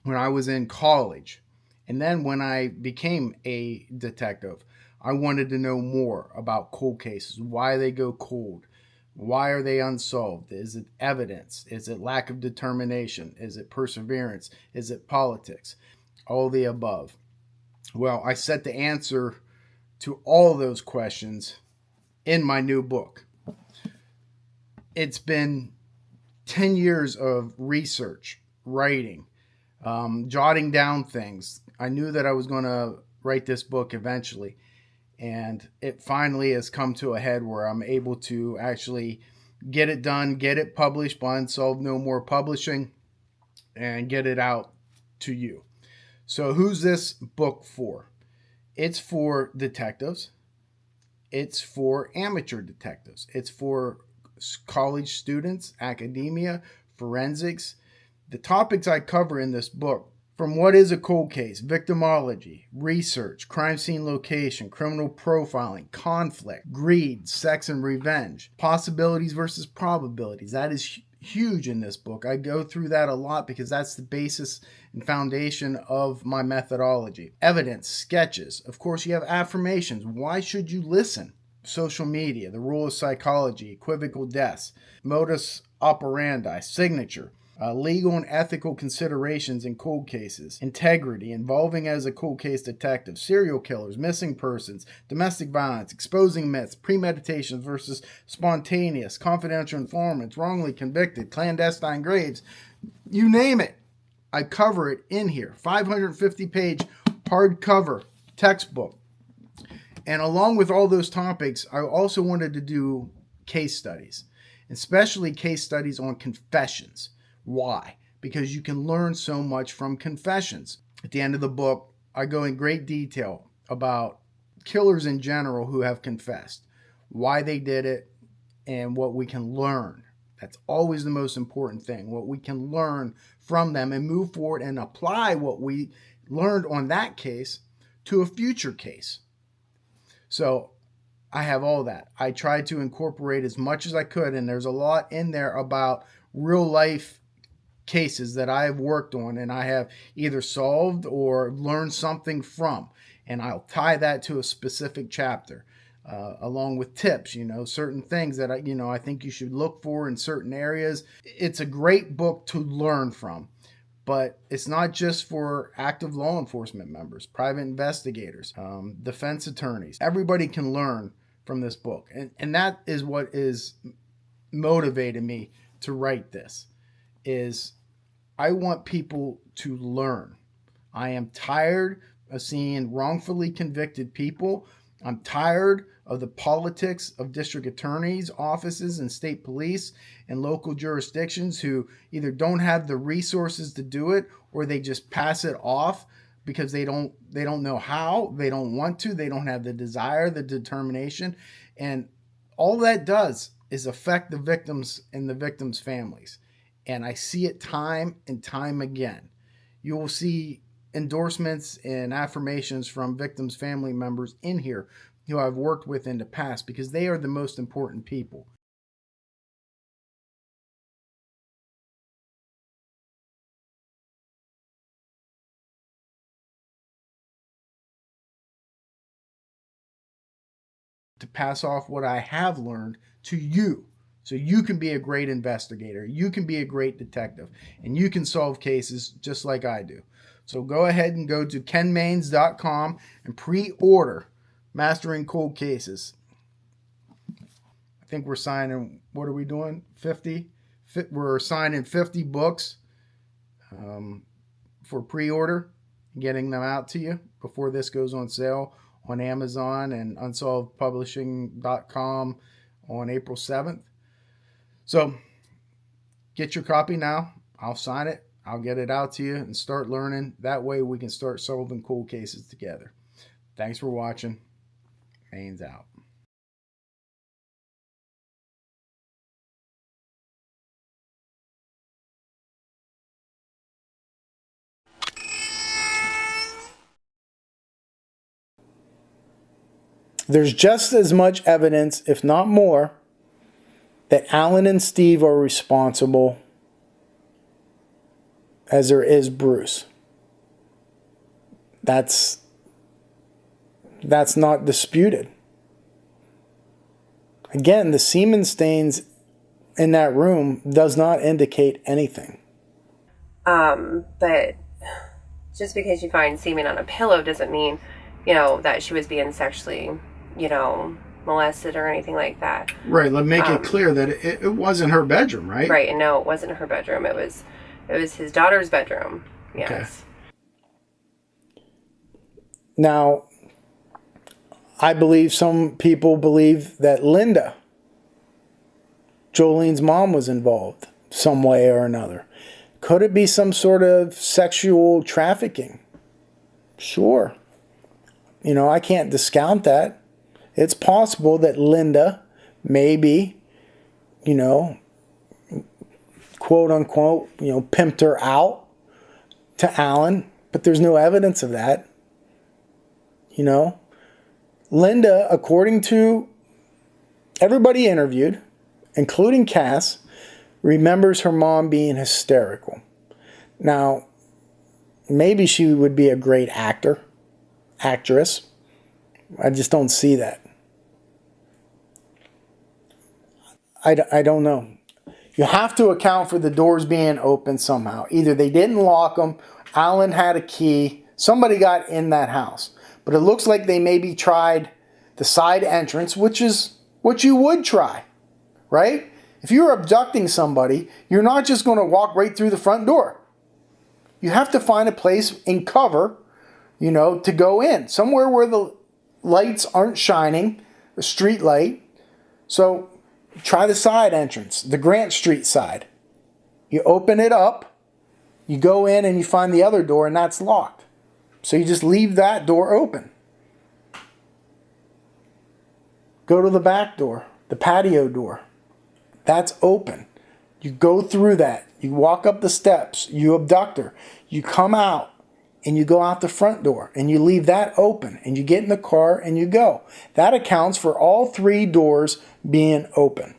when I was in college, and then when I became a detective, I wanted to know more about cold cases, why they go cold, why are they unsolved, is it evidence, is it lack of determination, is it perseverance, is it politics, all the above. Well, I set the answer to all those questions in my new book. It's been 10 years of research, writing, jotting down things. I knew that I was going to write this book eventually, and it finally has come to a head where I'm able to actually get it done, get it published by Unsolved No More Publishing, and get it out to you. So who's this book for? It's for detectives. It's for amateur detectives. It's for college students, academia, forensics. The topics I cover in this book, from what is a cold case, victimology, research, crime scene location, criminal profiling, conflict, greed, sex and revenge, possibilities versus probabilities. That is huge in this book. I go through that a lot because that's the basis and foundation of my methodology. Evidence, sketches. Of course, you have affirmations. Why should you listen? Social media, the rule of psychology, equivocal deaths, modus operandi, signature, legal and ethical considerations in cold cases, integrity, involving as a cold case detective, serial killers, missing persons, domestic violence, exposing myths, premeditation versus spontaneous, confidential informants, wrongly convicted, clandestine graves, you name it. I cover it in here. 550-page hardcover textbook. And along with all those topics, I also wanted to do case studies, especially case studies on confessions. Why? Because you can learn so much from confessions. At the end of the book, I go in great detail about killers in general who have confessed, why they did it, and what we can learn. That's always the most important thing, what we can learn from them and move forward and apply what we learned on that case to a future case. So I have all that. I tried to incorporate as much as I could, and there's a lot in there about real life cases that I have worked on and I have either solved or learned something from. And I'll tie that to a specific chapter. Along with tips, certain things that I think you should look for in certain areas. It's a great book to learn from, but it's not just for active law enforcement members, private investigators, defense attorneys. Everybody can learn from this book, and that is what is motivated me to write this. Is I want people to learn. I am tired of seeing wrongfully convicted people. I'm tired of the politics of district attorneys' offices and state police and local jurisdictions who either don't have the resources to do it or they just pass it off because they don't know how, they don't want to, they don't have the desire, the determination. And all that does is affect the victims and the victims' families. And I see it time and time again. You will see endorsements and affirmations from victims' family members in here who I've worked with in the past because they are the most important people. To pass off what I have learned to you so you can be a great investigator, you can be a great detective, and you can solve cases just like I do. So go ahead and go to kenmains.com and pre-order Mastering Cold Cases. I think we're signing, what are we doing? 50? We're signing 50 books for pre-order, getting them out to you before this goes on sale on Amazon and unsolvedpublishing.com on April 7th. So get your copy now. I'll sign it. I'll get it out to you and start learning. That way we can start solving cold cases together. Thanks for watching. Mains out. There's just as much evidence, if not more, that Alan and Steve are responsible as there is Bruce. That's not disputed. Again, the semen stains in that room does not indicate anything.
But just because you find semen on a pillow doesn't mean, that she was being sexually, molested or anything like that.
Right. Let's make it clear that it wasn't her bedroom, right?
Right. And no, it wasn't her bedroom. It was his daughter's bedroom. Yes.
Okay. Now, I believe some people believe that Linda, Joline's mom, was involved some way or another. Could it be some sort of sexual trafficking? Sure. I can't discount that. It's possible that Linda maybe, quote unquote, pimped her out to Alan, but there's no evidence of that. Linda, according to everybody interviewed, including Cass, remembers her mom being hysterical. Now, maybe she would be a great actress. I just don't see that. I don't know. You have to account for the doors being open somehow. Either they didn't lock them, Alan had a key, somebody got in that house. But it looks like they maybe tried the side entrance, which is what you would try, right? If you're abducting somebody, you're not just going to walk right through the front door. You have to find a place in cover, to go in. Somewhere where the lights aren't shining, the street light. So try the side entrance, the Grant Street side. You open it up, you go in and you find the other door and that's locked. So you just leave that door open. Go to the back door, the patio door. That's open. You go through that. You walk up the steps. You abduct her. You come out. and you go out the front door and you leave that open and you get in the car and you go. That accounts for all 3 doors being open.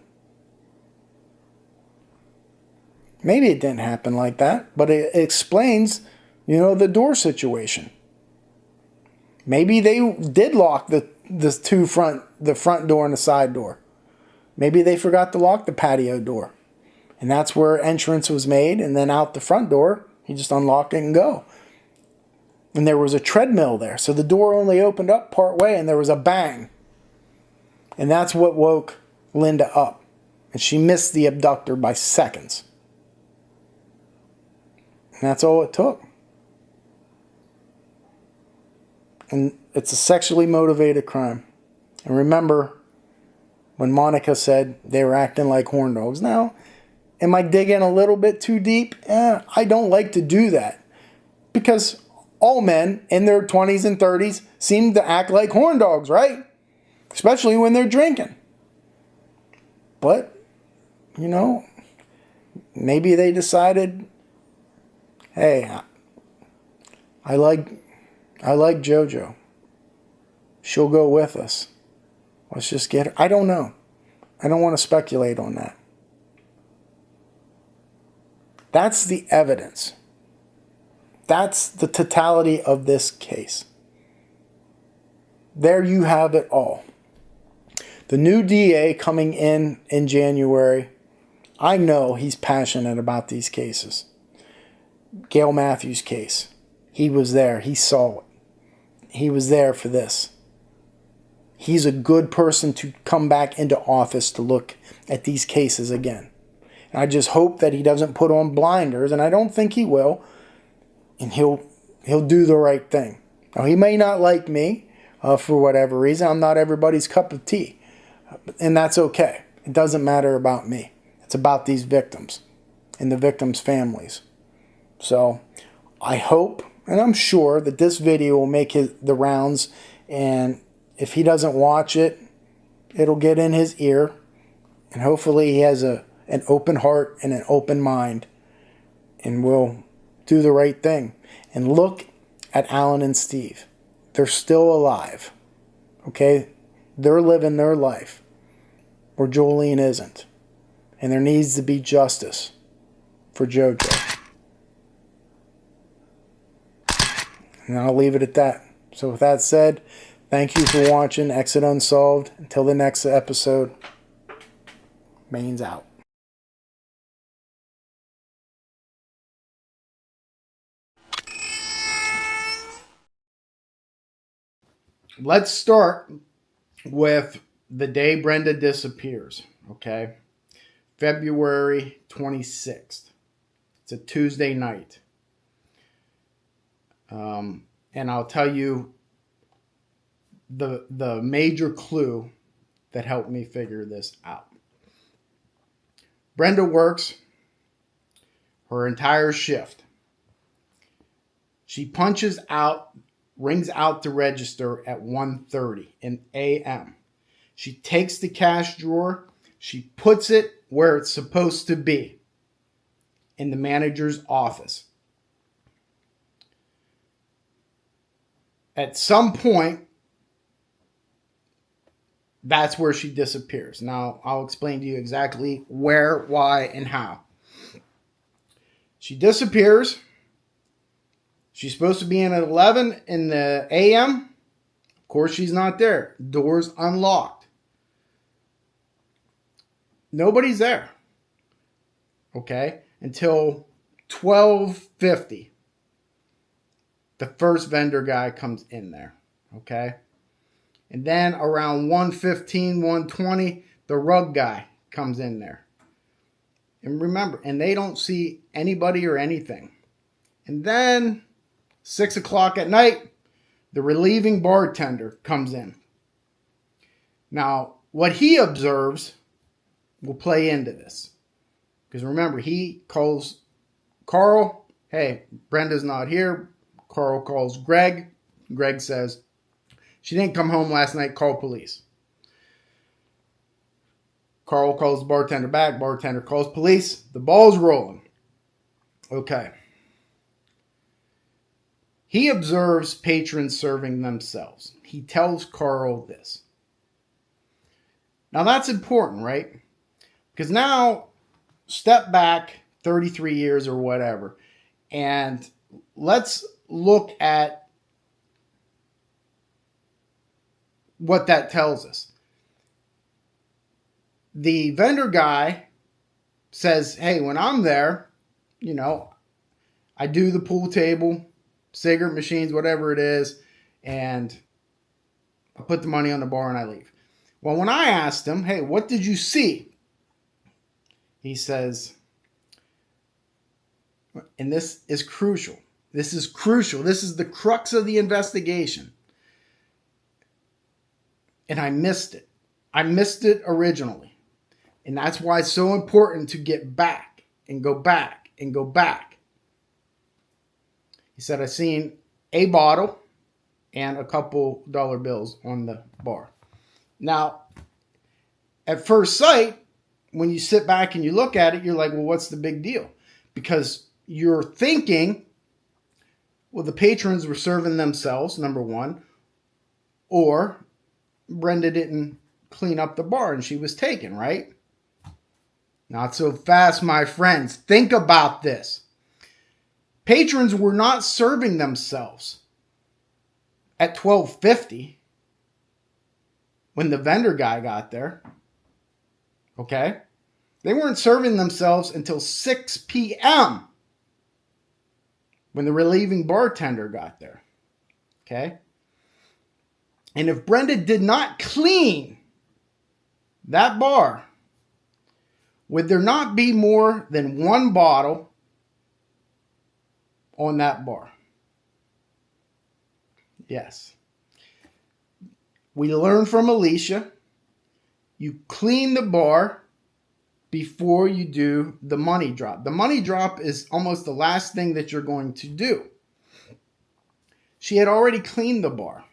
Maybe it didn't happen like that, but it explains, the door situation. Maybe they did lock the front door and the side door. Maybe they forgot to lock the patio door. And that's where entrance was made, and then out the front door, you just unlock it and go. And there was a treadmill there, so the door only opened up part way and there was a bang. And that's what woke Linda up. And she missed the abductor by seconds. And that's all it took. And it's a sexually motivated crime. And remember when Monica said they were acting like horn dogs. Now, am I digging a little bit too deep? I don't like to do that. Because all men in their 20s and 30s seem to act like horn dogs, right? Especially when they're drinking. But, maybe they decided, hey, I like JoJo. She'll go with us. Let's just get her. I don't know. I don't want to speculate on that. That's the evidence. That's the totality of this case. There you have it all. The new DA coming in January, I know he's passionate about these cases. Gail Matthews' case. He was there. He saw it. He was there for this. He's a good person to come back into office to look at these cases again. And I just hope that he doesn't put on blinders, and I don't think he will. And he'll do the right thing. Now, he may not like me for whatever reason. I'm not everybody's cup of tea. And that's okay. It doesn't matter about me. It's about these victims and the victims' families. So I hope, and I'm sure, that this video will make the rounds. And if he doesn't watch it, it'll get in his ear. And hopefully he has an open heart and an open mind. And will do the right thing. And look at Alan and Steve. They're still alive. Okay? They're living their life. Where Joline isn't. And there needs to be justice for JoJo. And I'll leave it at that. So with that said, thank you for watching Exit Unsolved. Until the next episode, Maine's out. Let's start with the day Brenda disappears, okay? February 26th. It's a Tuesday night. And I'll tell you the major clue that helped me figure this out. Brenda works her entire shift. She punches out, rings out the register at 1:30 in a.m. She takes the cash drawer, she puts it where it's supposed to be, in the manager's office. At some point, that's where she disappears. Now, I'll explain to you exactly where, why, and how. She disappears. She's supposed to be in at 11 in the a.m. Of course, she's not there. Doors unlocked. Nobody's there. Okay? Until 12:50. The first vendor guy comes in there. Okay? And then around 1:15, 1:20, the rug guy comes in there. And remember, and they don't see anybody or anything. And then 6 o'clock at night, the relieving bartender comes in. Now, what he observes will play into this. Because remember, he calls Carl, hey, Brenda's not here. Carl calls Greg. Greg says, she didn't come home last night, call police. Carl calls the bartender back. Bartender calls police. The ball's rolling. Okay. He observes patrons serving themselves. He tells Carl this. Now that's important, right? Because now, step back 33 years or whatever, and let's look at what that tells us. The vendor guy says, hey, when I'm there, I do the pool table, cigarette machines, whatever it is, and I put the money on the bar and I leave. Well, when I asked him, hey, what did you see? He says, and this is crucial. This is crucial. This is the crux of the investigation. And I missed it. I missed it originally. And that's why it's so important to get back and go back and go back. He said, I seen a bottle and a couple dollar bills on the bar. Now, at first sight, when you sit back and you look at it, you're like, well, what's the big deal? Because you're thinking, well, the patrons were serving themselves, number one, or Brenda didn't clean up the bar and she was taken, right? Not so fast, my friends. Think about this. Patrons were not serving themselves at 12:50 when the vendor guy got there. Okay? They weren't serving themselves until 6 p.m. when the relieving bartender got there. Okay? And if Brenda did not clean that bar, would there not be more than one bottle on that bar? Yes. We learned from Alicia, you clean the bar before you do the money drop. The money drop is almost the last thing that you're going to do. She had already cleaned the bar.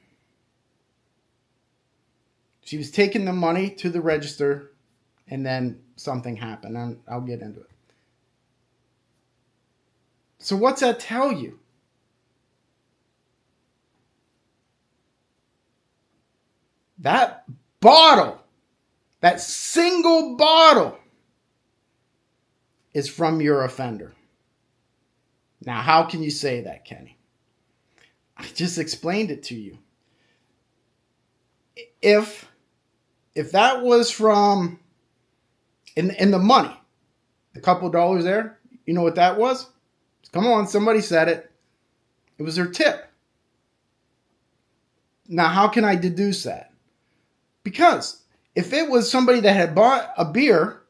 She was taking the money to the register, and then something happened, and I'll get into it. So what's that tell you? That bottle, that single bottle, is from your offender. Now, how can you say that, Kenny? I just explained it to you. If that was from in the money, the couple dollars there, you know what that was? Come on, somebody said it. It was her tip. Now, how can I deduce that? Because if it was somebody that had bought a beer,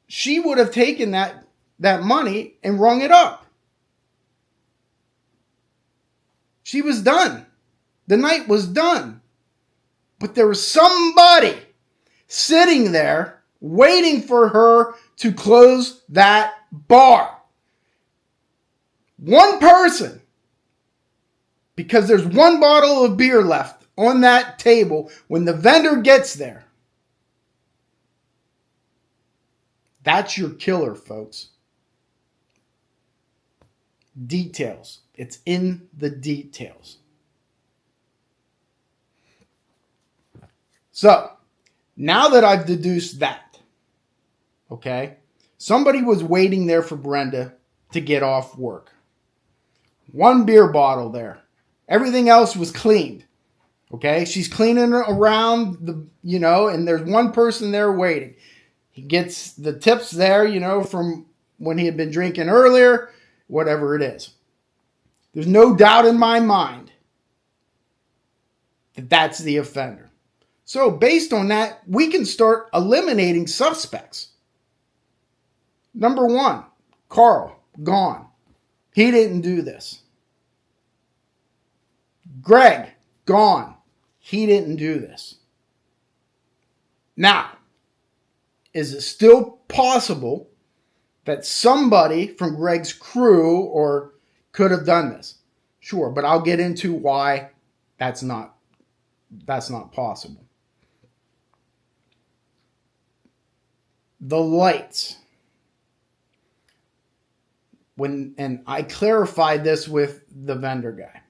she would have taken that money and rung it up. She was done. The night was done. But there was somebody sitting there waiting for her to close that bar. One person. Because there's one bottle of beer left on that table when the vendor gets there. That's your killer, folks. Details. It's in the details. So, now that I've deduced that, okay, somebody was waiting there for Brenda to get off work. One beer bottle there. Everything else was cleaned. Okay, she's cleaning around and there's one person there waiting. He gets the tips there, from when he had been drinking earlier, whatever it is. There's no doubt in my mind that that's the offender. So based on that, we can start eliminating suspects. Number one, Carl, gone. He didn't do this. Greg, gone. He didn't do this. Now, is it still possible that somebody from Greg's crew or could have done this? Sure, but I'll get into why that's not possible. The lights. and I clarified this with the vendor guy.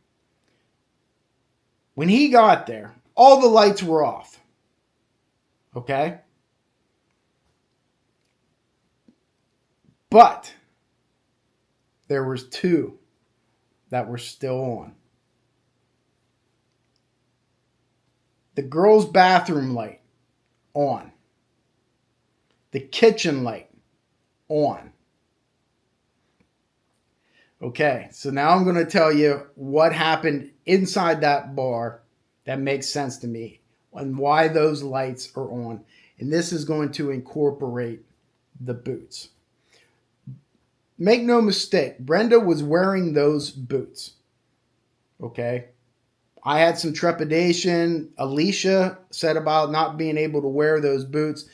When he got there, all the lights were off. Okay? But there was 2 that were still on. The girls' bathroom light, on. The kitchen light, on. Okay, so now I'm going to tell you what happened inside that bar that makes sense to me and why those lights are on. And this is going to incorporate the boots. Make no mistake, Brenda was wearing those boots. Okay? I had some trepidation. Alicia said about not being able to wear those boots.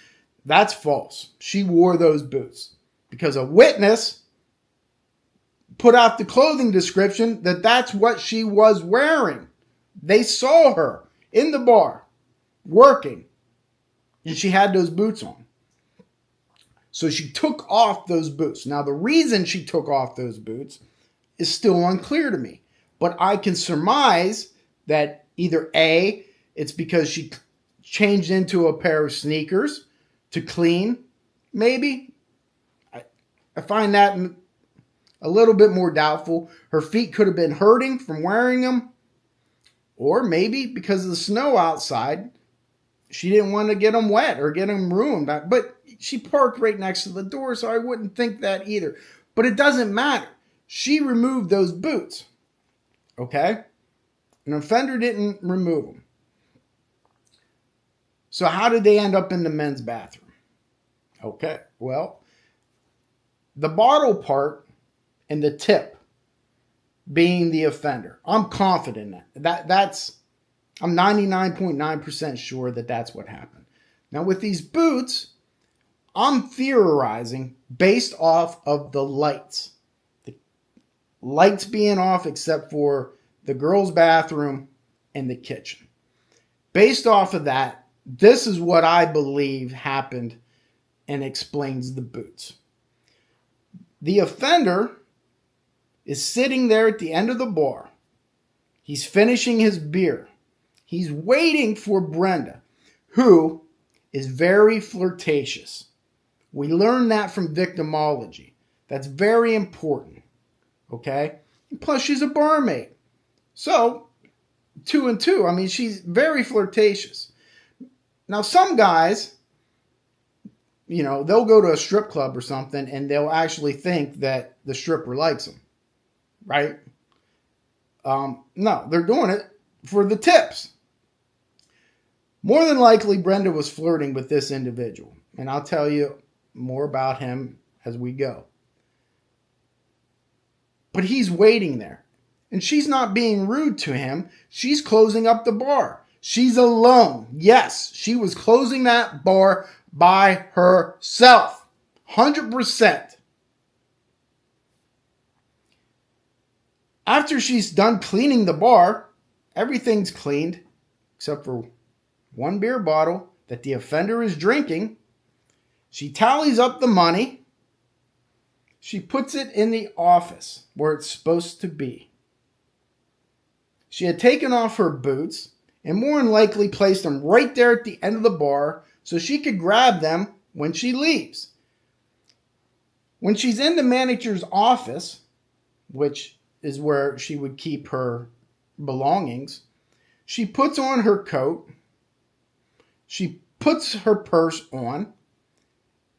That's false. She wore those boots because a witness put out the clothing description that that's what she was wearing. They saw her in the bar working, and she had those boots on. So she took off those boots. Now, the reason she took off those boots is still unclear to me, but I can surmise that either A, it's because she changed into a pair of sneakers to clean, maybe. I find that a little bit more doubtful. Her feet could have been hurting from wearing them. Or maybe because of the snow outside, she didn't want to get them wet or get them ruined. But she parked right next to the door, so I wouldn't think that either. But it doesn't matter. She removed those boots. Okay? An offender didn't remove them. So how did they end up in the men's bathroom? Okay, well, the bottle part and the tip being the offender. I'm confident in that. I'm 99.9% sure that that's what happened. Now with these boots, I'm theorizing based off of the lights. The lights being off except for the girls' bathroom and the kitchen. Based off of that, this is what I believe happened and explains the boots. The offender is sitting there at the end of the bar. He's finishing his beer. He's waiting for Brenda, who is very flirtatious. We learned that from victimology. That's very important. Okay? And plus, she's a barmaid. So, 2 and 2. I mean, she's very flirtatious. Now, some guys, they'll go to a strip club or something and they'll actually think that the stripper likes them. Right? No, they're doing it for the tips. More than likely, Brenda was flirting with this individual. And I'll tell you more about him as we go. But he's waiting there. And she's not being rude to him. She's closing up the bar. She's alone. Yes, she was closing that bar by herself. 100%. After she's done cleaning the bar, everything's cleaned except for one beer bottle that the offender is drinking. She tallies up the money. She puts it in the office where it's supposed to be. She had taken off her boots and more than likely placed them right there at the end of the bar so she could grab them when she leaves. When she's in the manager's office, which is where she would keep her belongings, she puts on her coat. She puts her purse on.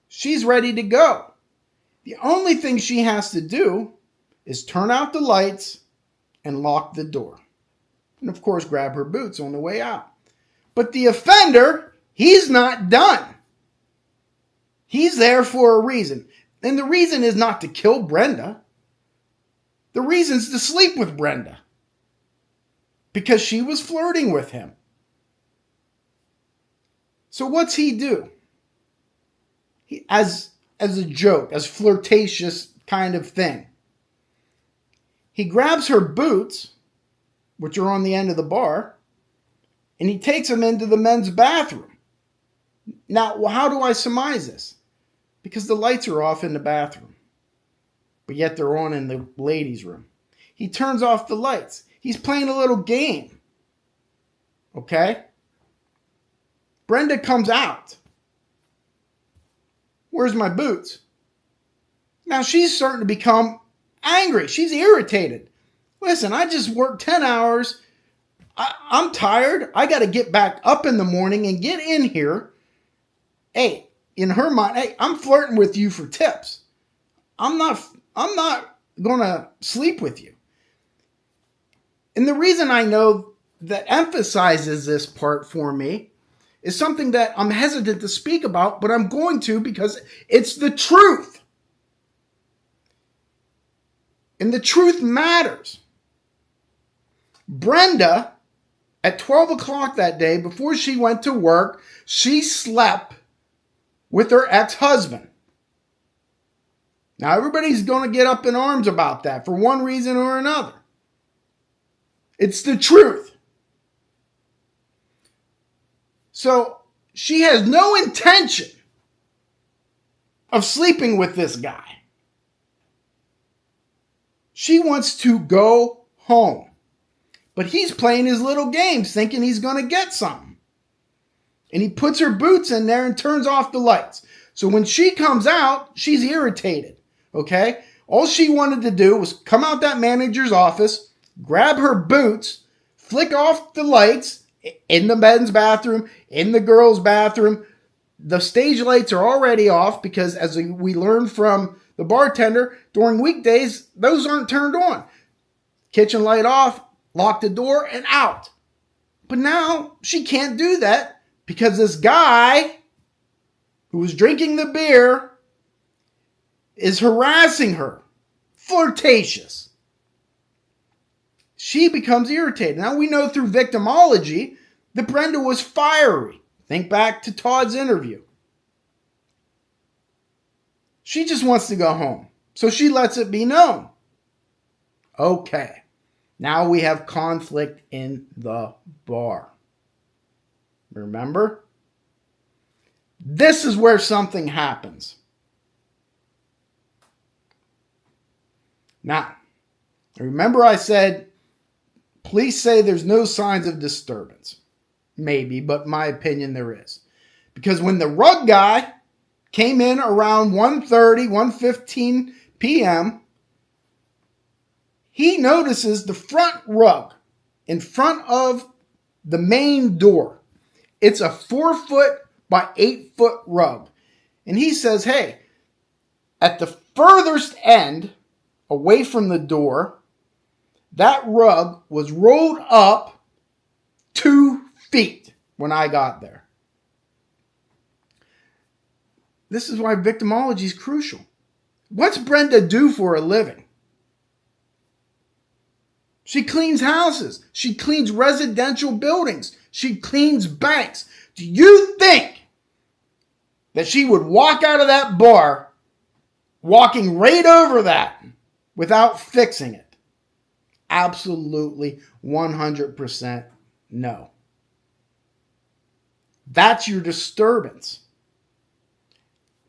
She's ready to go. The only thing she has to do is turn out the lights and lock the door. And of course, grab her boots on the way out. But the offender, he's not done. He's there for a reason. And the reason is not to kill Brenda. The reason is to sleep with Brenda. Because she was flirting with him. So what's he do? As a joke, as flirtatious kind of thing. He grabs her boots, which are on the end of the bar, and he takes them into the men's bathroom. Now, how do I surmise this? Because the lights are off in the bathroom. but yet they're on in the ladies' room. He turns off the lights. He's playing a little game. Okay? Brenda comes out. Where's my boots? Now she's starting to become angry. She's irritated. Listen, I just worked 10 hours. I'm tired. I got to get back up in the morning and get in here. Hey, in her mind, hey, I'm flirting with you for tips. I'm not going to sleep with you. And the reason I know that emphasizes this part for me is something that I'm hesitant to speak about, but I'm going to because it's the truth. And the truth matters. Brenda, at 12 o'clock that day, before she went to work, she slept with her ex-husband. Now, everybody's going to get up in arms about that for one reason or another. It's the truth. So, she has no intention of sleeping with this guy. She wants to go home. But he's playing his little games, thinking he's going to get something. And he puts her boots in there and turns off the lights. So when she comes out, she's irritated. Okay? All she wanted to do was come out that manager's office, grab her boots, flick off the lights in the men's bathroom, in the girls' bathroom. The stage lights are already off because, as we learned from the bartender, during weekdays, those aren't turned on. Kitchen light off, lock the door, and out. But now she can't do that because this guy who was drinking the beer is harassing her. Flirtatious. She becomes irritated. Now we know through victimology that Brenda was fiery. Think back to Todd's interview. She just wants to go home. So she lets it be known. Okay. Now we have conflict in the bar. Remember? This is where something happens. Now, remember I said, police say there's no signs of disturbance. Maybe, but in my opinion there is. Because when the rug guy came in around 1:30, 1:15 p.m., he notices the front rug in front of the main door. It's a 4-foot by 8-foot rug. And he says, hey, at the furthest end, away from the door, that rug was rolled up 2 feet when I got there. This is why victimology is crucial. What's Brenda do for a living? She cleans houses. She cleans residential buildings. She cleans banks. Do you think that she would walk out of that bar walking right over that without fixing it? Absolutely 100% no. That's your disturbance.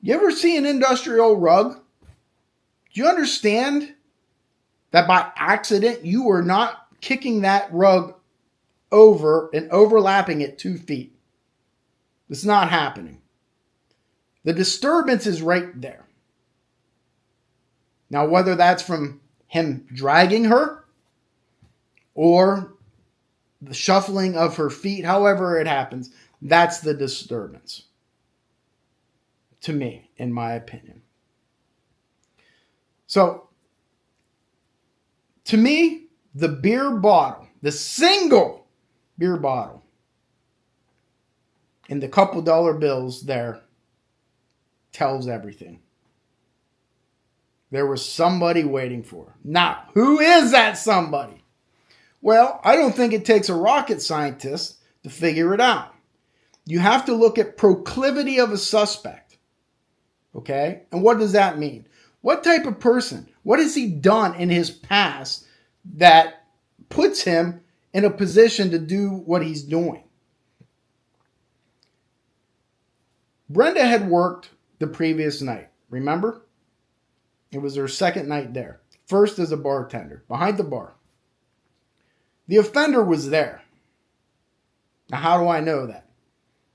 You ever see an industrial rug? Do you understand that by accident you are not kicking that rug over and overlapping it 2 feet? It's not happening. The disturbance is right there. Now, whether that's from him dragging her or the shuffling of her feet, however it happens, that's the disturbance. To me, in my opinion. So, to me, the beer bottle, the single beer bottle, and the couple dollar bills there tells everything. There was somebody waiting for her. Now, who is that somebody? Well, I don't think it takes a rocket scientist to figure it out. You have to look at proclivity of a suspect. Okay? And what does that mean? What type of person? What has he done in his past that puts him in a position to do what he's doing? Brenda had worked the previous night, remember? It was her second night there. First as a bartender, behind the bar. The offender was there. Now, how do I know that?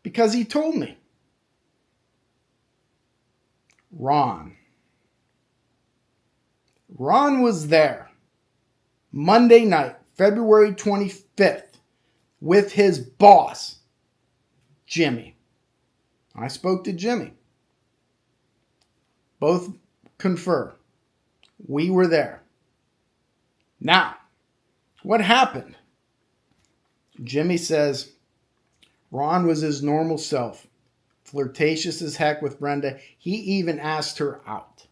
Because he told me. Ron. Ron was there Monday night, February 25th, with his boss, Jimmy. I spoke to Jimmy. Both confer. We were there. Now, what happened? Jimmy says Ron was his normal self, flirtatious as heck with Brenda. He even asked her out.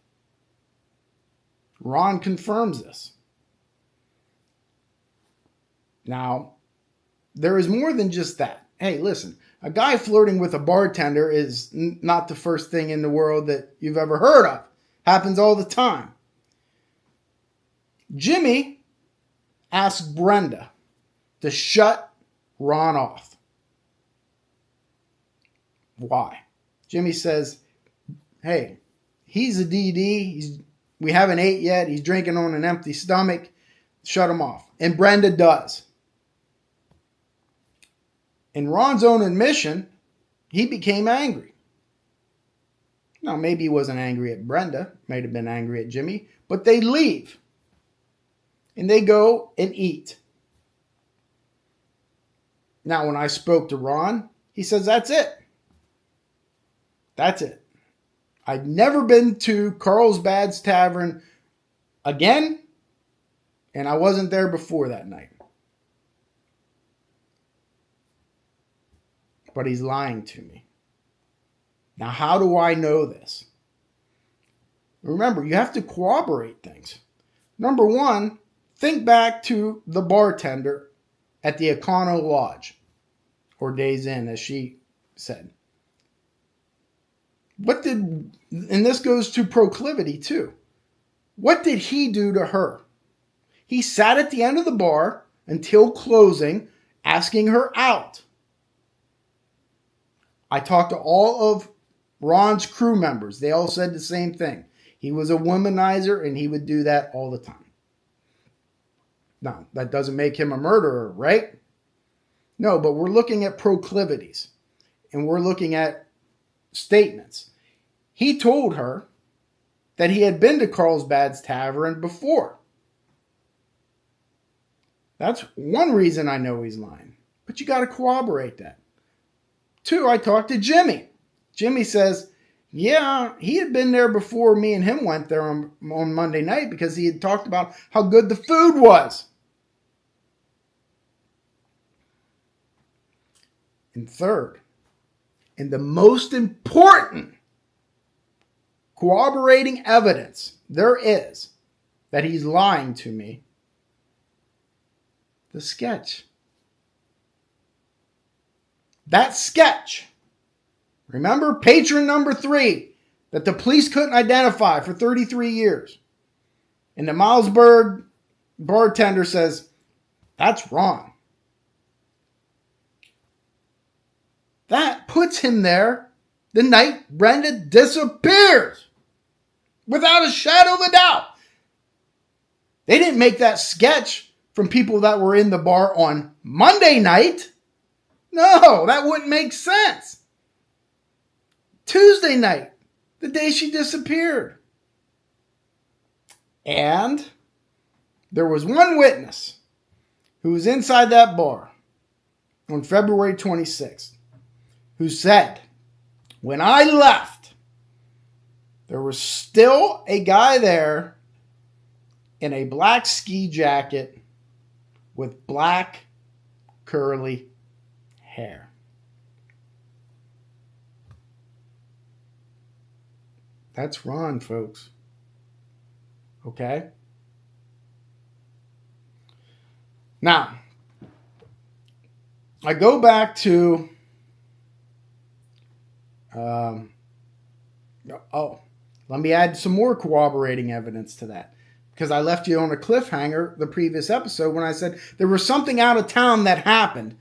Ron confirms this. Now, there is more than just that. Hey, listen, a guy flirting with a bartender is not the first thing in the world that you've ever heard of. Happens all the time. Jimmy asked Brenda to shut Ron off. Why? Jimmy says, hey, he's a DD. We haven't ate yet. He's drinking on an empty stomach. Shut him off. And Brenda does. In Ron's own admission, he became angry. Now, maybe he wasn't angry at Brenda. Might have been angry at Jimmy. But they leave. And they go and eat. Now, when I spoke to Ron, he says, that's it. That's it. I'd never been to Carlsbad's Tavern again, and I wasn't there before that night. But he's lying to me. Now, how do I know this? Remember, you have to corroborate things. Number one, think back to the bartender at the Econo Lodge, or Days Inn, as she said. And this goes to proclivity too. What did he do to her? He sat at the end of the bar until closing, asking her out. I talked to all of Ron's crew members. They all said the same thing. He was a womanizer and he would do that all the time. Now, that doesn't make him a murderer, right? No, but we're looking at proclivities and we're looking at statements. He told her that he had been to Carlsbad's Tavern before. That's one reason I know he's lying. But you got to corroborate that. Two, I talked to Jimmy. Jimmy says, yeah, he had been there before me and him went there on Monday night because he had talked about how good the food was. And third, and the most important corroborating evidence there is that he's lying to me, the sketch. That sketch, remember, patron number 3 that the police couldn't identify for 33 years. And the Milesburg bartender says, that's wrong. That puts him there the night Brenda disappears. Without a shadow of a doubt. They didn't make that sketch from people that were in the bar on Monday night. No, that wouldn't make sense. Tuesday night, the day she disappeared. And there was one witness who was inside that bar on February 26th who said, when I left, there was still a guy there in a black ski jacket with black curly hair. That's Ron, folks. Okay? Now, I go back to let me add some more corroborating evidence to that. Because I left you on a cliffhanger the previous episode when I said there was something out of town that happened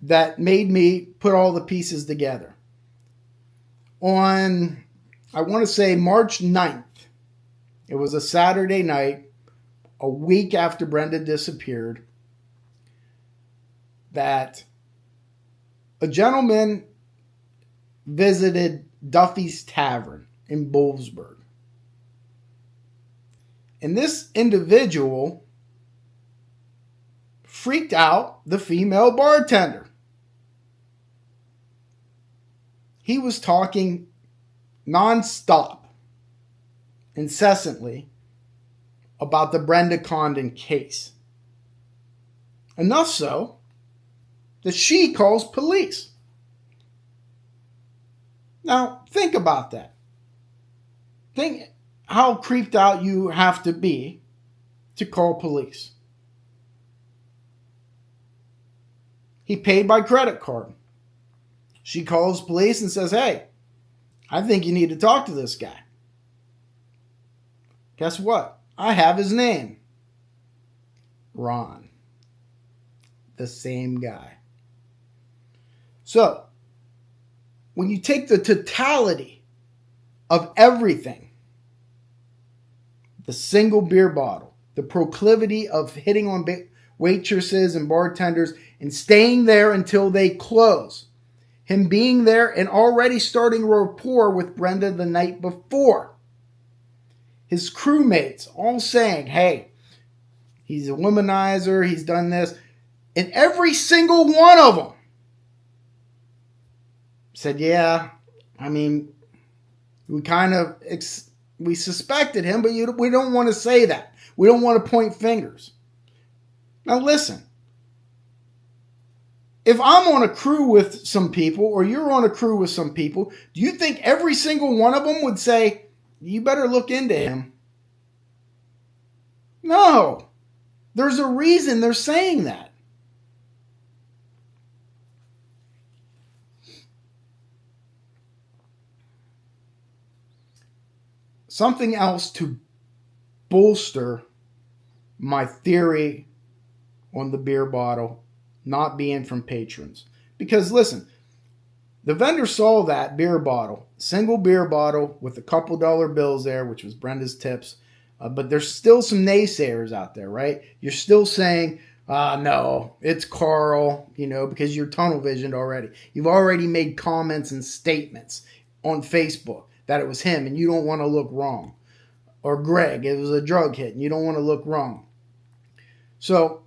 that made me put all the pieces together. On, I want to say March 9th, It was a Saturday night, a week after Brenda disappeared, that a gentleman visited Duffy's Tavern in Bowlesburg. And this individual freaked out the female bartender. He was talking nonstop, incessantly, about the Brenda Condon case. Enough so that she calls police. Now, think about that. Think how creeped out you have to be to call police. He paid by credit card. She calls police and says, hey, I think you need to talk to this guy. Guess what? I have his name. Ron. The same guy. So, when you take the totality of everything, the single beer bottle, the proclivity of hitting on waitresses and bartenders and staying there until they close, him being there and already starting rapport with Brenda the night before, his crewmates all saying, hey, he's a womanizer, he's done this, and every single one of them said, yeah, I mean, we suspected him, but we don't want to say that. We don't want to point fingers. Now listen, if I'm on a crew with some people, or you're on a crew with some people, do you think every single one of them would say, you better look into him? No. There's a reason they're saying that. Something else to bolster my theory on the beer bottle not being from patrons. Because listen, the vendor saw that beer bottle, single beer bottle with a couple dollar bills there, which was Brenda's tips. But there's still some naysayers out there, right? You're still saying, no, it's Carl, because you're tunnel visioned already. You've already made comments and statements on Facebook that it was him and you don't want to look wrong. Or Greg, it was a drug hit and you don't want to look wrong. So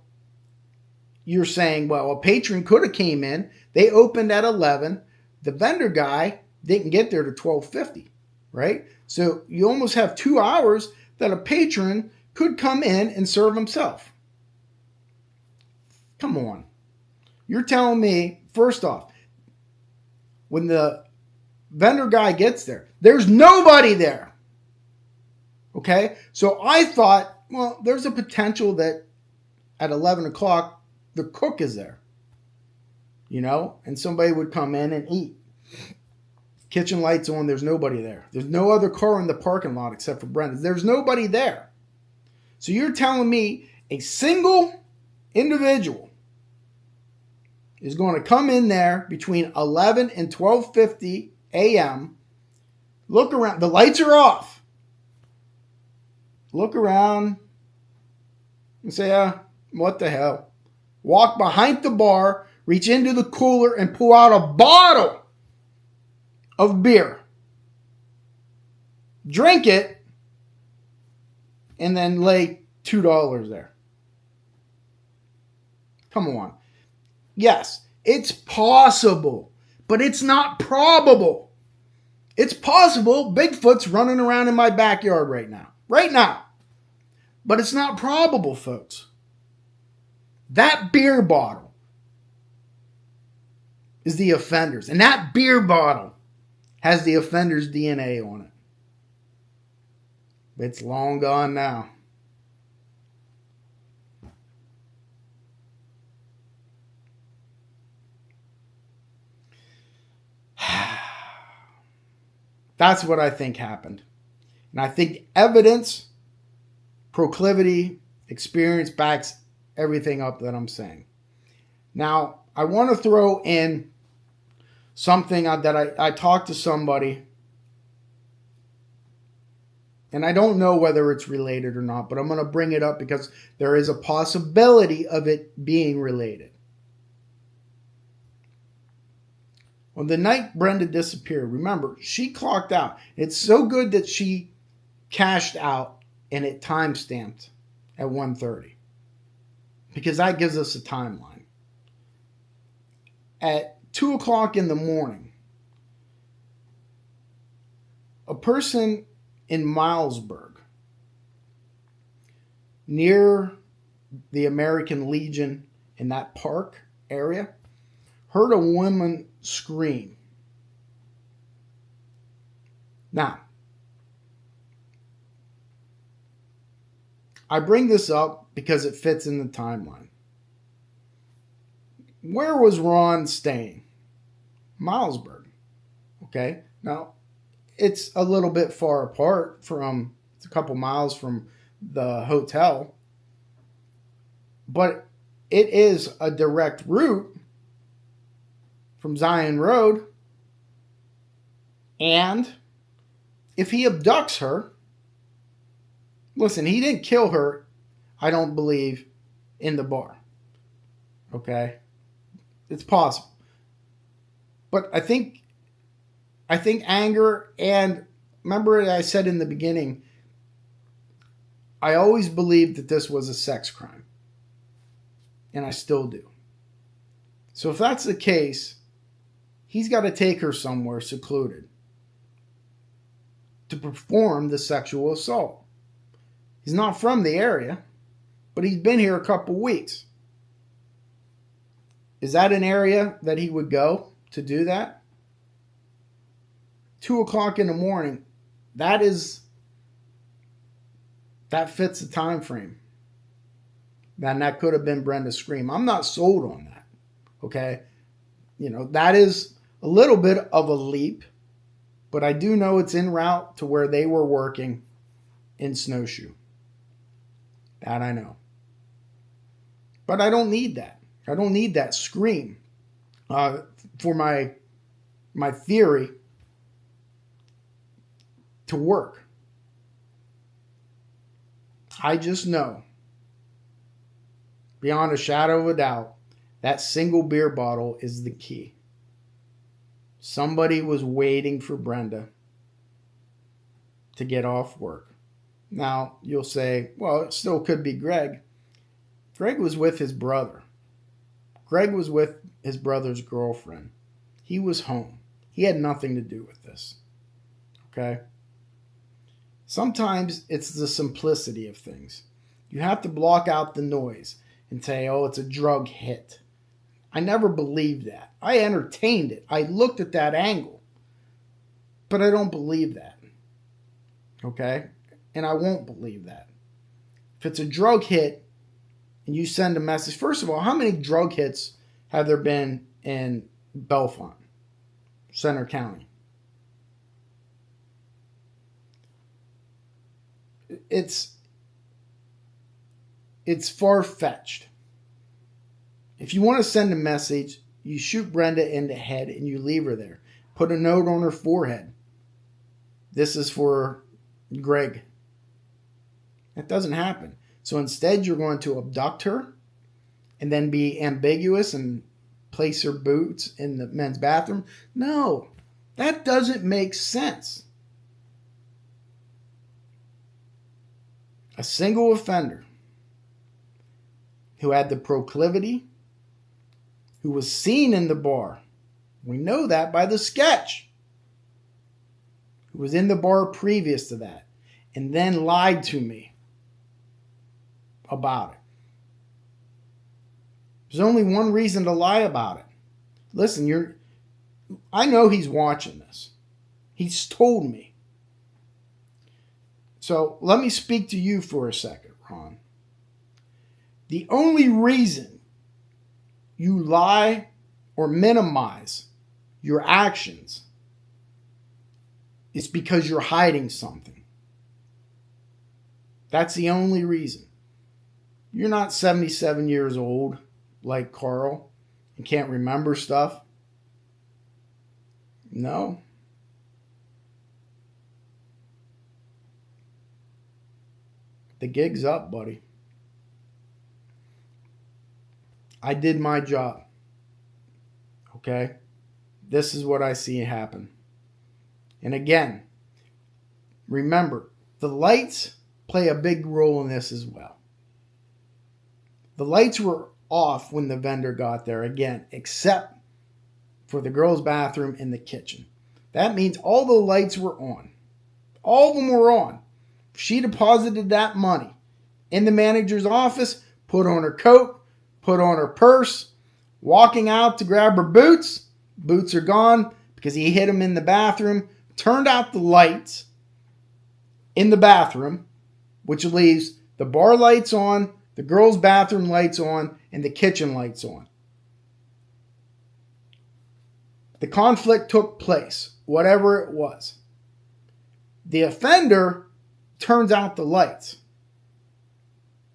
you're saying, well, a patron could have came in. They opened at 11. The vendor guy didn't get there to 12:50, right? So you almost have 2 hours that a patron could come in and serve himself. Come on. You're telling me, first off, when the vendor guy gets there, there's nobody there. Okay? So I thought, well, there's a potential that at 11 o'clock, the cook is there. And somebody would come in and eat. Kitchen lights on, there's nobody there. There's no other car in the parking lot except for Brenda's. There's nobody there. So you're telling me a single individual is going to come in there between 11 and 12:50 a.m., look around, the lights are off, look around and say, what the hell? Walk behind the bar, reach into the cooler and pull out a bottle of beer. Drink it and then lay $2 there. Come on. Yes, it's possible, but it's not probable. It's possible Bigfoot's running around in my backyard right now. Right now. But it's not probable, folks. That beer bottle is the offender's. And that beer bottle has the offender's DNA on it. It's long gone now. That's what I think happened. And I think evidence, proclivity, experience backs everything up that I'm saying. Now, I want to throw in something that I talked to somebody And I don't know whether it's related or not, but I'm going to bring it up because there is a possibility of it being related. On the night Brenda disappeared, remember, she clocked out. It's so good that she cashed out and it time-stamped at 1:30 because that gives us a timeline. At 2 o'clock in the morning, a person in Milesburg, near the American Legion in that park area, heard a woman scream. Now, I bring this up because it fits in the timeline. Where was Ron staying? Milesburg. Okay. Now, it's a little bit far apart it's a couple miles from the hotel, but it is a direct route from Zion Road. And if he abducts her, listen, he didn't kill her, I don't believe, in the bar. Okay? It's possible. But I think anger, and remember I said in the beginning, I always believed that this was a sex crime. And I still do. So if that's the case, he's got to take her somewhere secluded to perform the sexual assault. He's not from the area, but he's been here a couple weeks. Is that an area that he would go to do that? 2 o'clock in the morning, that fits the time frame. And that could have been Brenda's scream. I'm not sold on that. Okay? That is a little bit of a leap, but I do know it's en route to where they were working in Snowshoe. That I know. But I don't need that. I don't need that scream for my theory to work. I just know, beyond a shadow of a doubt, that single beer bottle is the key. Somebody was waiting for Brenda to get off work. Now, you'll say, well, it still could be Greg. Greg was with his brother. Greg was with his brother's girlfriend. He was home. He had nothing to do with this. Okay? Sometimes it's the simplicity of things. You have to block out the noise and say, oh, it's a drug hit. I never believed that. I entertained it. I looked at that angle. But I don't believe that. Okay? And I won't believe that. If it's a drug hit and you send a message, first of all, how many drug hits have there been in Bellefonte, Center County? It's far-fetched. If you want to send a message, you shoot Brenda in the head and you leave her there. Put a note on her forehead. This is for Greg. That doesn't happen. So instead, you're going to abduct her and then be ambiguous and place her boots in the men's bathroom. No, that doesn't make sense. A single offender who had the proclivity, who was seen in the bar. We know that by the sketch. Who was in the bar previous to that and then lied to me about it. There's only one reason to lie about it. Listen, I know he's watching this. He's told me. So let me speak to you for a second, Ron. The only reason you lie or minimize your actions is because you're hiding something. That's the only reason. You're not 77 years old like Carl and can't remember stuff. No. The gig's up, buddy. I did my job. Okay? This is what I see happen. And again, remember, the lights play a big role in this as well. The lights were off when the vendor got there, again, except for the girls' bathroom and the kitchen. That means all the lights were on. All of them were on. She deposited that money in the manager's office, put on her coat, put on her purse, walking out to grab her boots. Boots are gone because he hid them in the bathroom, turned out the lights in the bathroom, which leaves the bar lights on, the girls' bathroom lights on, and the kitchen lights on. The conflict took place, whatever it was. The offender turns out the lights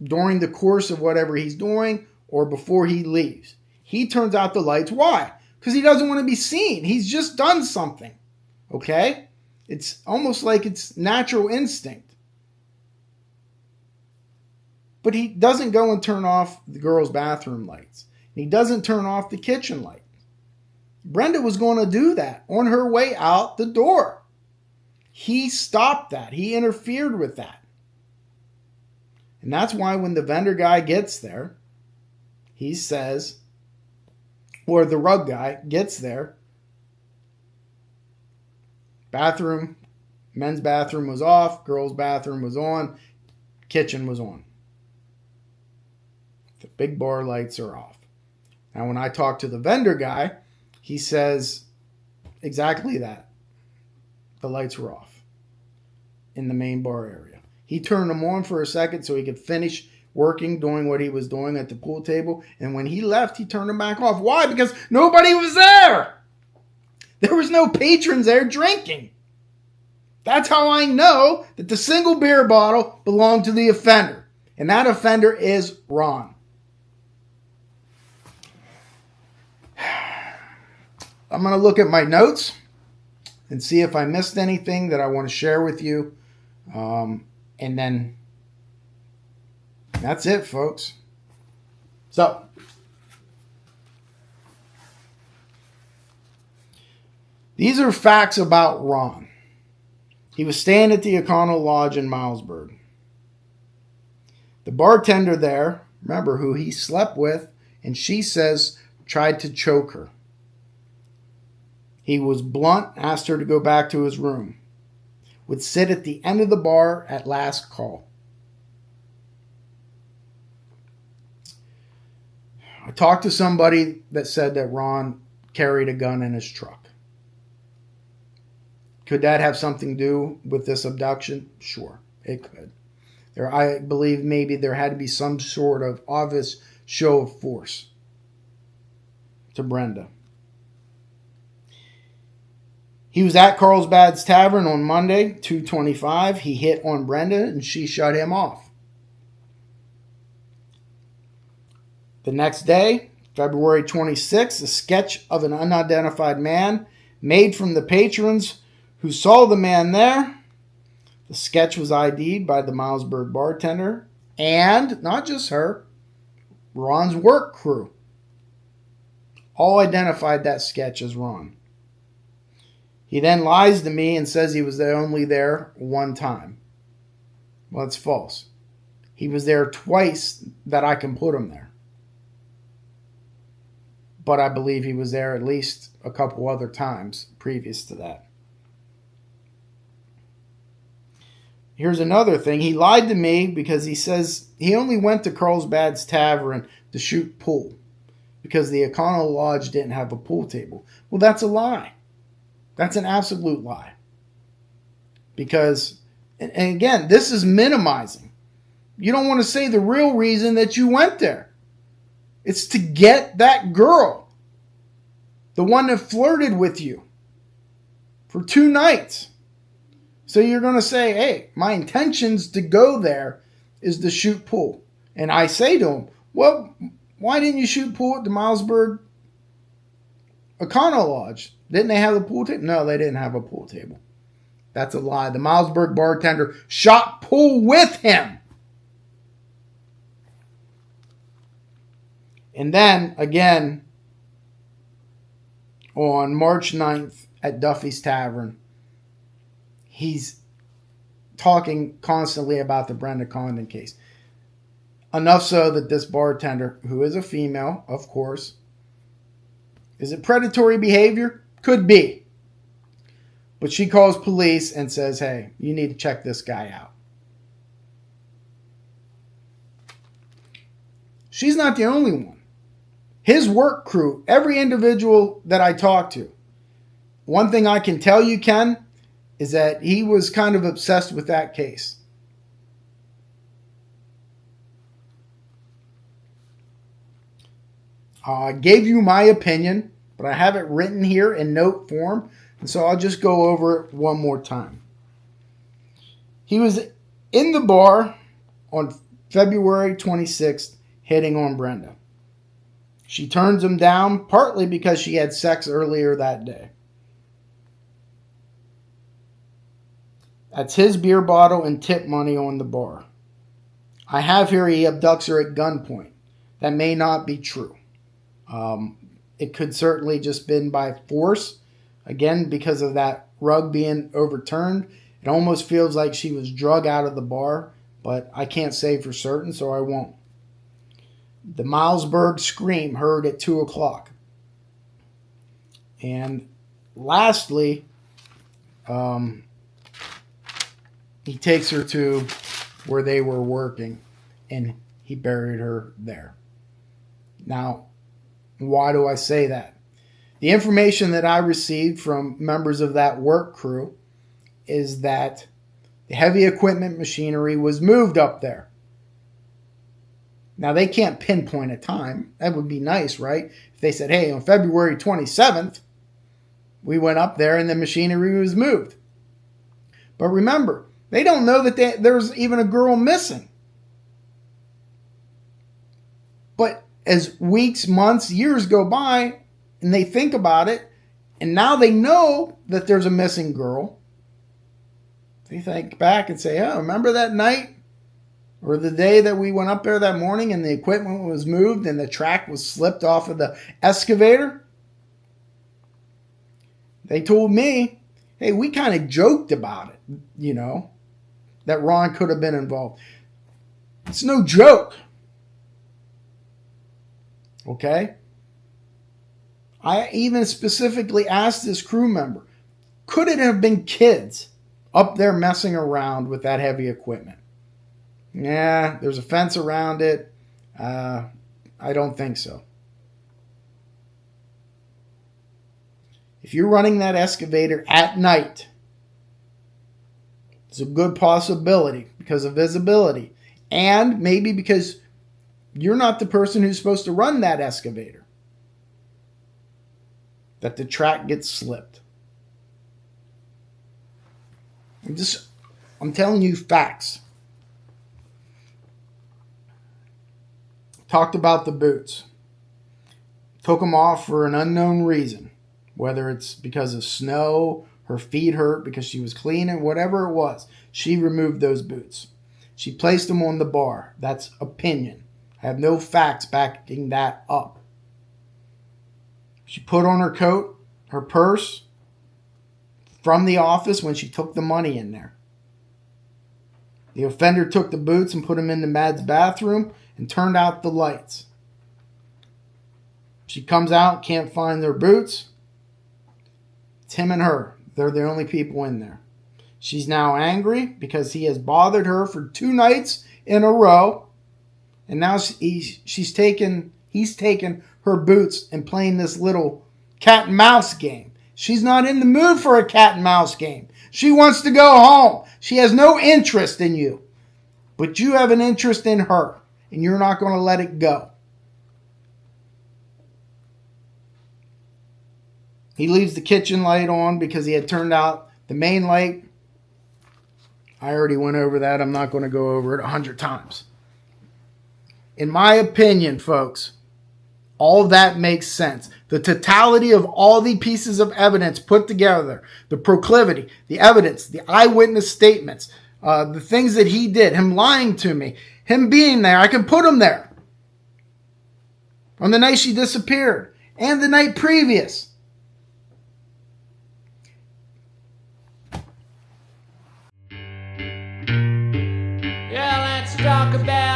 during the course of whatever he's doing or before he leaves. He turns out the lights. Why? Because he doesn't want to be seen. He's just done something. Okay? It's almost like it's natural instinct. But he doesn't go and turn off the girls' bathroom lights. He doesn't turn off the kitchen light. Brenda was going to do that on her way out the door. He stopped that. He interfered with that. And that's why when the vendor guy gets there, he says, or the rug guy gets there, bathroom, men's bathroom was off, girls' bathroom was on, kitchen was on. The big bar lights are off. Now, when I talk to the vendor guy, he says exactly that. The lights were off in the main bar area. He turned them on for a second so he could finish working, doing what he was doing at the pool table. And when he left, he turned them back off. Why? Because nobody was there. There was no patrons there drinking. That's how I know that the single beer bottle belonged to the offender. And that offender is Ron. I'm going to look at my notes and see if I missed anything that I want to share with you. And then that's it, folks. So, these are facts about Ron. He was staying at the Econo Lodge in Milesburg. The bartender there, remember, who he slept with, and she says tried to choke her. He was blunt, asked her to go back to his room. Would sit at the end of the bar at last call. I talked to somebody that said that Ron carried a gun in his truck. Could that have something to do with this abduction? Sure, it could. I believe maybe there had to be some sort of obvious show of force to Brenda. He was at Carlsbad's Tavern on Monday, 2:25. He hit on Brenda and she shut him off. The next day, February 26th, a sketch of an unidentified man made from the patrons who saw the man there. The sketch was ID'd by the Milesburg bartender and, not just her, Ron's work crew. All identified that sketch as Ron. He then lies to me and says he was only there one time. Well, it's false. He was there twice that I can put him there. But I believe he was there at least a couple other times previous to that. Here's another thing. He lied to me because he says he only went to Carlsbad's Tavern to shoot pool because the Econo Lodge didn't have a pool table. Well, that's a lie. That's an absolute lie. Because, and again, this is minimizing. You don't want to say the real reason that you went there. It's to get that girl. The one that flirted with you for 2 nights. So you're going to say, hey, my intentions to go there is to shoot pool. And I say to him, well, why didn't you shoot pool at the Milesburg Econo Lodge? Didn't they have a pool table? No, they didn't have a pool table. That's a lie. The Milesburg bartender shot pool with him. And then, again, on March 9th at Duffy's Tavern, he's talking constantly about the Brenda Condon case. Enough so that this bartender, who is a female, of course, is it predatory behavior? Could be. But she calls police and says, hey, you need to check this guy out. She's not the only one. His work crew, every individual that I talked to, one thing I can tell you, Ken, is that he was kind of obsessed with that case. I gave you my opinion, but I have it written here in note form, and so I'll just go over it one more time. He was in the bar on February 26th, hitting on Brenda. She turns him down, partly because she had sex earlier that day. That's his beer bottle and tip money on the bar. I have here he abducts her at gunpoint. That may not be true. It could certainly just been by force. Again, because of that rug being overturned, it almost feels like she was drug out of the bar, but I can't say for certain, so I won't. The Milesburg scream heard at 2 o'clock. And lastly, he takes her to where they were working, and he buried her there. Now, why do I say that? The information that I received from members of that work crew is that the heavy equipment machinery was moved up there. Now, they can't pinpoint a time. That would be nice, right? If they said, hey, on February 27th, we went up there and the machinery was moved. But remember, they don't know that there's even a girl missing. But as weeks, months, years go by, and they think about it, and now they know that there's a missing girl, they think back and say, oh, remember that night? Or the day that we went up there that morning and the equipment was moved and the track was slipped off of the excavator? They told me, hey, we kind of joked about it, that Ron could have been involved. It's no joke. Okay? I even specifically asked this crew member, could it have been kids up there messing around with that heavy equipment? Yeah, there's a fence around it. I don't think so. If you're running that excavator at night, it's a good possibility because of visibility. And maybe because you're not the person who's supposed to run that excavator, that the track gets slipped. I'm telling you facts. Talked about the boots. Took them off for an unknown reason. Whether it's because of snow, her feet hurt because she was cleaning, whatever it was. She removed those boots. She placed them on the bar. That's opinion. I have no facts backing that up. She put on her coat, her purse, from the office when she took the money in there. The offender took the boots and put them into Mad's bathroom and turned out the lights. She comes out, can't find their boots. It's him and her. They're the only people in there. She's now angry because he has bothered her for 2 nights in a row. And now he's taken her boots and playing this little cat and mouse game. She's not in the mood for a cat and mouse game. She wants to go home. She has no interest in you. But you have an interest in her. And you're not going to let it go. He leaves the kitchen light on because he had turned out the main light. I already went over that. I'm not going to go over it 100 times. In my opinion, folks, all that makes sense. The totality of all the pieces of evidence put together, the proclivity, the evidence, the eyewitness statements, the things that he did, him lying to me, him being there, I can put him there. on the night she disappeared and the night previous.
Yeah, let's talk about